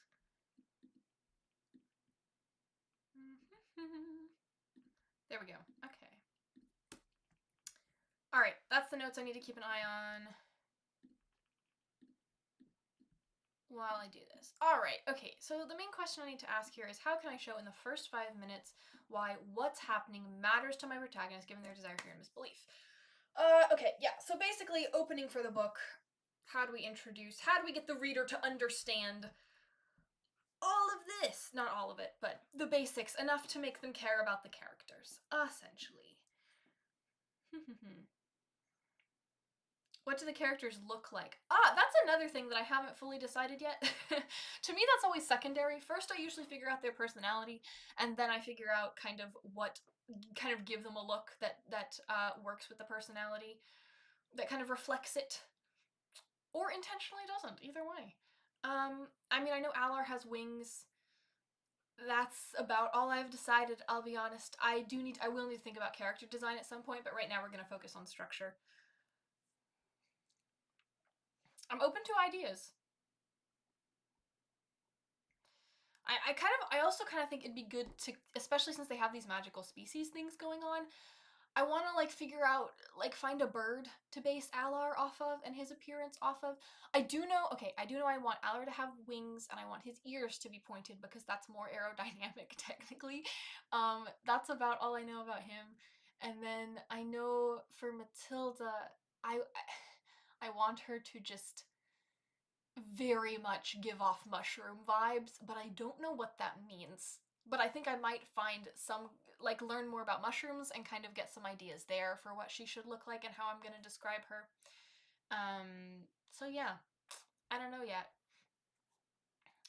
Speaker 1: There we go. Okay. All right, that's the notes I need to keep an eye on while I do this. All right, okay, so the main question I need to ask here is how can I show in the first 5 minutes why what's happening matters to my protagonist given their desire, fear, and misbelief? Okay, yeah, so basically opening for the book, how do we get the reader to understand all of this? Not all of it, but the basics, enough to make them care about the characters, essentially. What do the characters look like? That's another thing that I haven't fully decided yet. To me, that's always secondary. First, I usually figure out their personality, and then I figure out kind of give them a look that works with the personality, that kind of reflects it, or intentionally doesn't. Either way. I mean, I know Alar has wings. That's about all I've decided, I'll be honest. I will need to think about character design at some point, but right now we're going to focus on structure. I'm open to ideas. I also kind of think it'd be good to, especially since they have these magical species things going on, I want to figure out, find a bird to base Alar off of and his appearance off of. I do know I want Alar to have wings and I want his ears to be pointed because that's more aerodynamic technically. That's about all I know about him. And then I know for Matilda, I want her to just very much give off mushroom vibes, but I don't know what that means. But I think I might find some, learn more about mushrooms and kind of get some ideas there for what she should look like and how I'm going to describe her. So yeah, I don't know yet.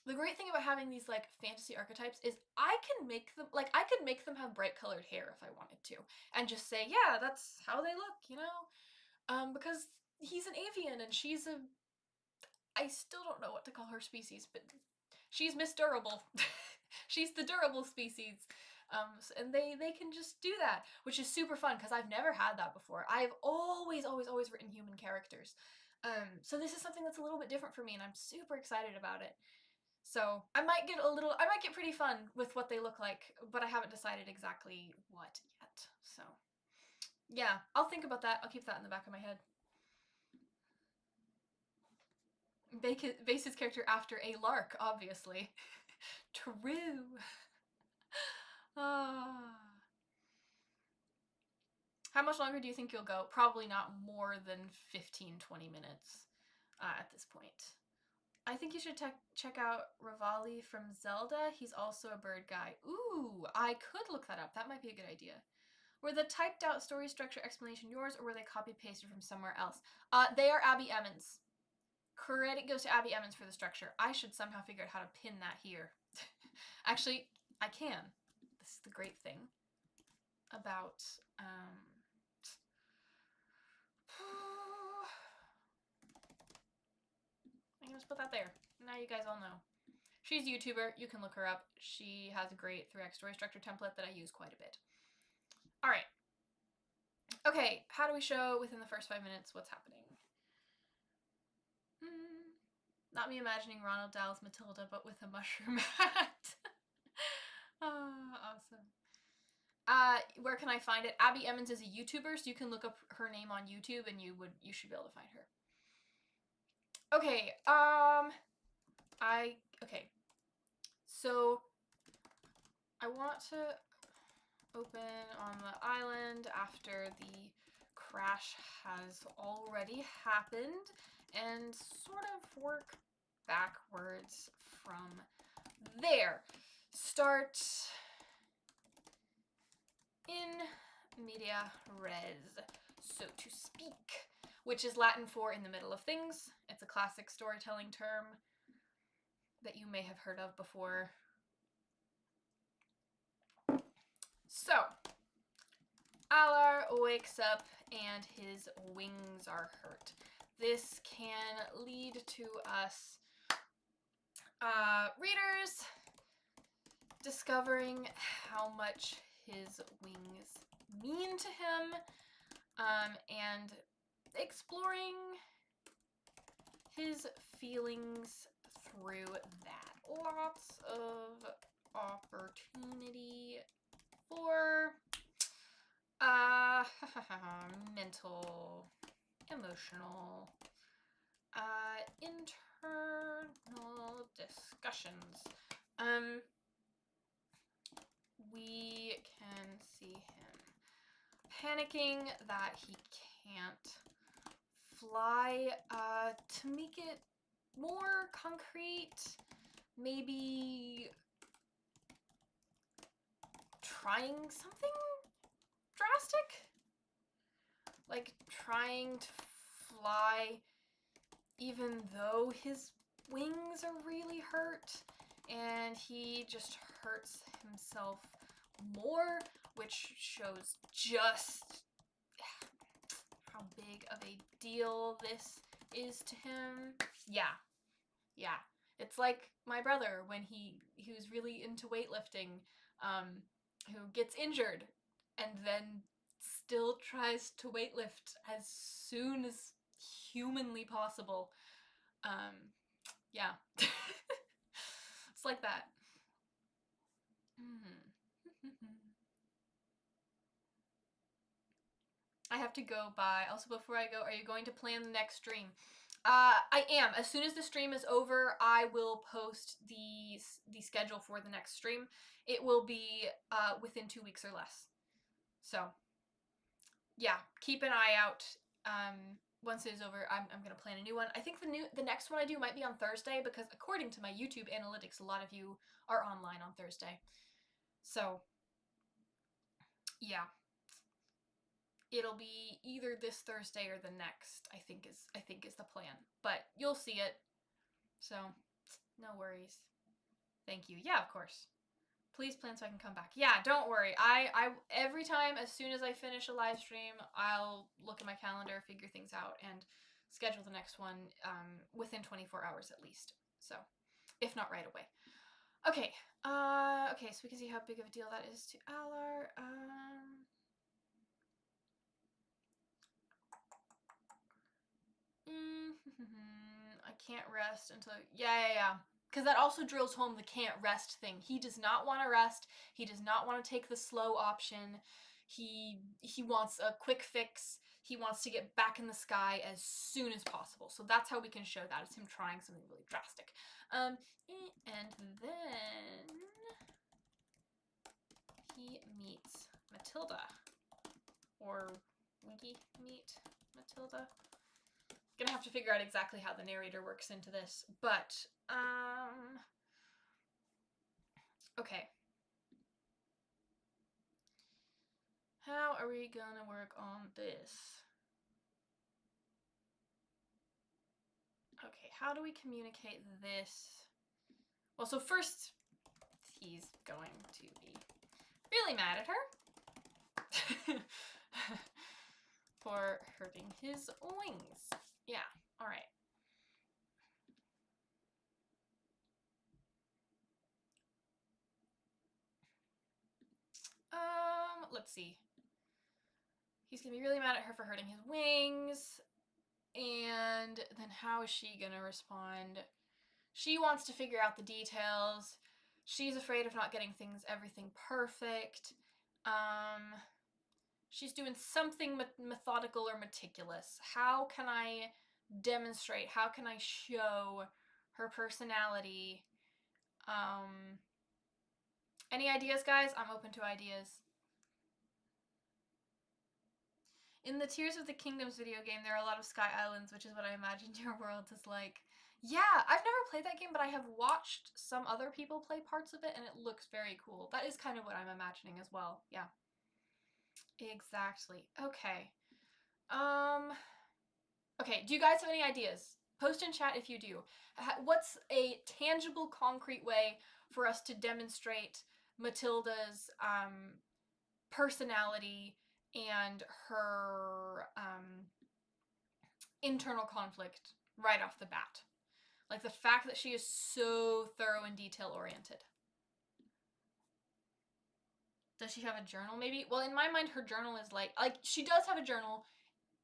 Speaker 1: The great thing about having these, fantasy archetypes is I could make them have bright colored hair if I wanted to. And just say, yeah, that's how they look, you know? Because he's an avian and she's I still don't know what to call her species, but she's Miss Durable. She's the durable species. And they can just do that, which is super fun because I've never had that before. I've always written human characters. So this is something that's a little bit different for me and I'm super excited about it. So I might get pretty fun with what they look like, but I haven't decided exactly what yet. So yeah, I'll think about that. I'll keep that in the back of my head. Base his character after a lark, obviously. True. How much longer do you think you'll go? Probably not more than 15-20 minutes at this point. I think you should check out Rivali from Zelda. He's also a bird guy. Ooh, I could look that up. That might be a good idea. Were the typed out story structure explanation yours or were they copy pasted from somewhere else? They are Abby Emmons. Credit goes to Abby Emmons for the structure. I should somehow figure out how to pin that here. Actually, I can. This is the great thing about I can just put that there. Now you guys all know. She's a YouTuber. You can look her up. She has a great 3x story structure template that I use quite a bit. All right. Okay, how do we show within the first 5 minutes what's happening? Not me imagining Ronald Dahl's Matilda, but with a mushroom hat. Awesome. Where can I find it? Abby Emmons is a YouTuber, so you can look up her name on YouTube and you should be able to find her. Okay, okay. So I want to open on the island after the crash has already happened and sort of work backwards from there. Start in media res, so to speak, which is Latin for in the middle of things. It's a classic storytelling term that you may have heard of before. So, Alar wakes up and his wings are hurt. This can lead to us readers discovering how much his wings mean to him, and exploring his feelings through that. Lots of opportunity for mental, emotional, internal discussions. We can see him panicking that he can't fly. To make it more concrete, maybe trying something drastic, like trying to fly even though his wings are really hurt, and he just hurts himself more, which shows just how big of a deal this is to him. Yeah. It's like my brother when he was really into weightlifting, who gets injured and then still tries to weightlift as soon as humanly possible. Yeah. It's like that. I have to go by. Also, before I go, are you going to plan the next stream? I am. As soon as the stream is over, I will post the schedule for the next stream. It will be within 2 weeks or less. So, yeah, keep an eye out. Once it is over, I'm gonna plan a new one. I think the next one I do might be on Thursday, because according to my YouTube analytics, a lot of you are online on Thursday. So, yeah. It'll be either this Thursday or the next, I think is the plan. But you'll see it. So, no worries. Thank you. Yeah, of course. Please plan so I can come back. Yeah, don't worry. I every time, as soon as I finish a live stream, I'll look at my calendar, figure things out, and schedule the next one within 24 hours at least. So, if not right away. Okay. Okay, so we can see how big of a deal that is to Alar. I can't rest until... Yeah. Because that also drills home the can't rest thing. He does not want to rest. He does not want to take the slow option. He wants a quick fix. He wants to get back in the sky as soon as possible. So that's how we can show that. It's him trying something really drastic. And then he meets Matilda. Or Winky meet Matilda. Gonna have to figure out exactly how the narrator works into this, but okay. How are we gonna work on this? Okay, how do we communicate this? Well, so first, he's going to be really mad at her for hurting his wings. Yeah, all right. Let's see. He's gonna be really mad at her for hurting his wings. And then how is she gonna respond? She wants to figure out the details. She's afraid of not getting everything perfect. She's doing something methodical or meticulous. How can I demonstrate? How can I show her personality? Any ideas, guys? I'm open to ideas. In the Tears of the Kingdoms video game, there are a lot of sky islands, which is what I imagined your world is like. Yeah, I've never played that game, but I have watched some other people play parts of it, and it looks very cool. That is kind of what I'm imagining as well. Yeah. Exactly. Okay. Okay, do you guys have any ideas? Post in chat if you do. What's a tangible, concrete way for us to demonstrate Matilda's personality and her internal conflict right off the bat? Like the fact that she is so thorough and detail oriented. Does she have a journal maybe? Well, in my mind, her journal is like she does have a journal,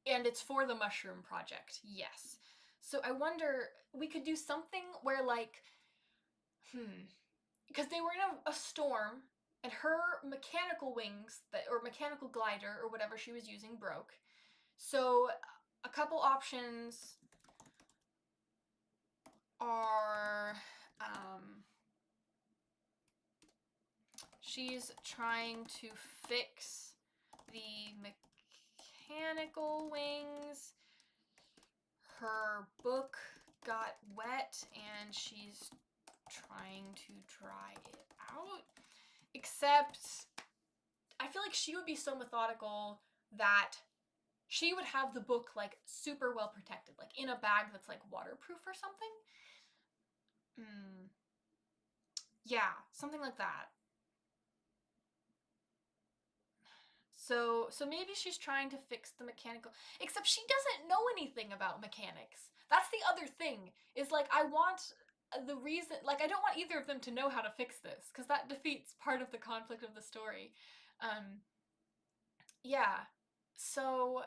Speaker 1: and it's for the mushroom project. Yes. So I wonder, we could do something where like, because they were in a storm, and her mechanical wings or mechanical glider or whatever she was using broke. So a couple options are she's trying to fix the mechanical wings. Her book got wet and she's trying to dry it out. Except I feel like she would be so methodical that she would have the book like super well protected, like in a bag that's like waterproof or something. Yeah, something like that. So maybe she's trying to fix the mechanical, except she doesn't know anything about mechanics. That's the other thing, is like I want the reason, like I don't want either of them to know how to fix this, because that defeats part of the conflict of the story. Yeah, so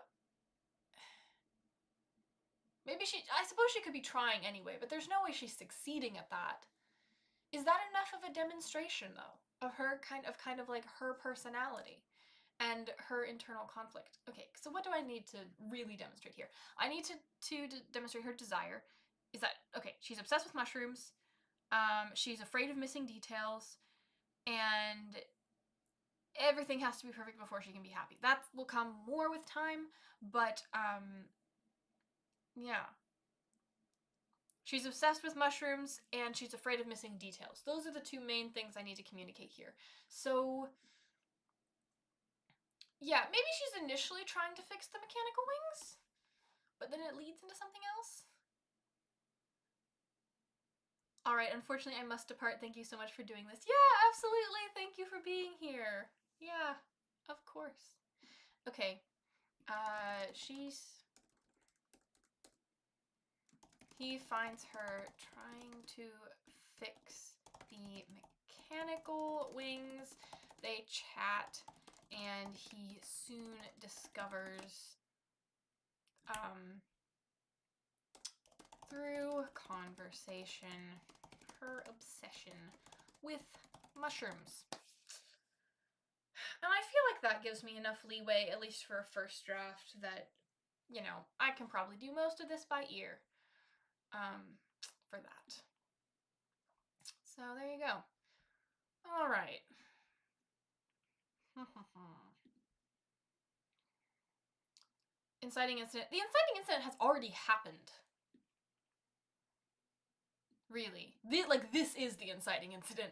Speaker 1: maybe I suppose she could be trying anyway, but there's no way she's succeeding at that. Is that enough of a demonstration though, of her kind of like her personality and her internal conflict? Okay, so what do I need to really demonstrate here? I need to demonstrate her desire. Is that okay? She's obsessed with mushrooms. She's afraid of missing details, and everything has to be perfect before she can be happy. That will come more with time, but yeah. She's obsessed with mushrooms, and she's afraid of missing details. Those are the two main things I need to communicate here. So yeah, maybe she's initially trying to fix the mechanical wings, but then it leads into something else. All right, unfortunately I must depart. Thank you so much for doing this. Yeah, absolutely. Thank you for being here. Yeah, of course. Okay. He finds her trying to fix the mechanical wings. They chat, and he soon discovers through conversation her obsession with mushrooms. And I feel like that gives me enough leeway, at least for a first draft, that, you know, I can probably do most of this by ear for that. So there you go. All right. Inciting incident. The inciting incident has already happened. Really. This is the inciting incident.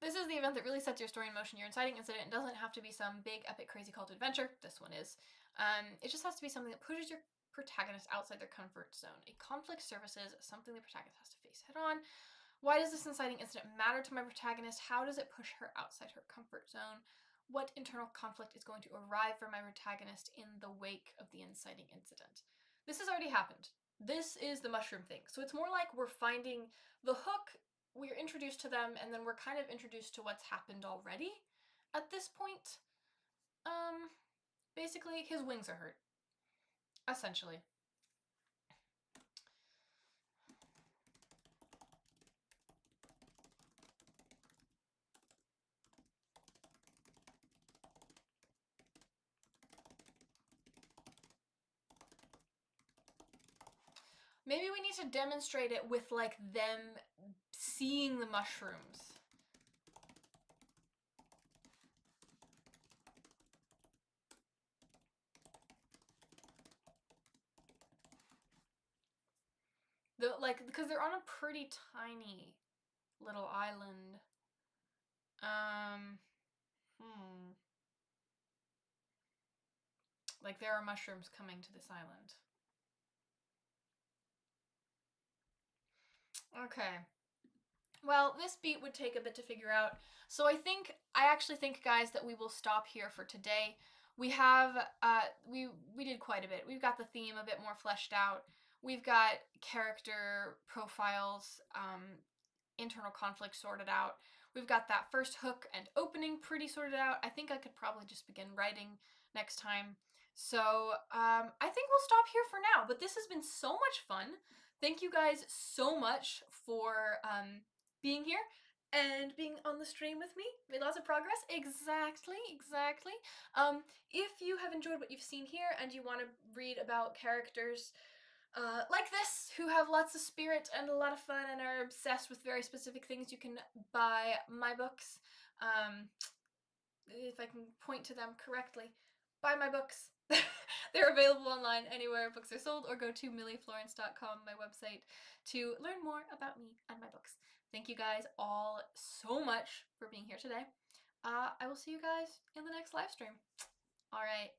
Speaker 1: This is the event that really sets your story in motion. Your inciting incident doesn't have to be some big, epic, crazy call to adventure. This one is. It just has to be something that pushes your protagonist outside their comfort zone. A conflict surfaces, something the protagonist has to face head on. Why does this inciting incident matter to my protagonist? How does it push her outside her comfort zone? What internal conflict is going to arrive for my protagonist in the wake of the inciting incident? This has already happened. This is the mushroom thing. So it's more like we're finding the hook, we're introduced to them, and then we're kind of introduced to what's happened already at this point. Basically, his wings are hurt. Essentially. Maybe we need to demonstrate it with, like, them seeing the mushrooms. because they're on a pretty tiny little island. Um, hmm. Like there are mushrooms coming to this island. Okay. Well, this beat would take a bit to figure out. So I actually think, guys, that we will stop here for today. We have we did quite a bit. We've got the theme a bit more fleshed out. We've got character profiles, internal conflict sorted out. We've got that first hook and opening pretty sorted out. I think I could probably just begin writing next time. So I think we'll stop here for now. But this has been so much fun. Thank you guys so much for being here and being on the stream with me. Made lots of progress. Exactly, exactly. If you have enjoyed what you've seen here and you want to read about characters like this, who have lots of spirit and a lot of fun and are obsessed with very specific things, you can buy my books. If I can point to them correctly, buy my books. They're available online anywhere books are sold, or go to millieflorence.com, my website, to learn more about me and my books. Thank you guys all so much for being here today. I will see you guys in the next live stream. All right.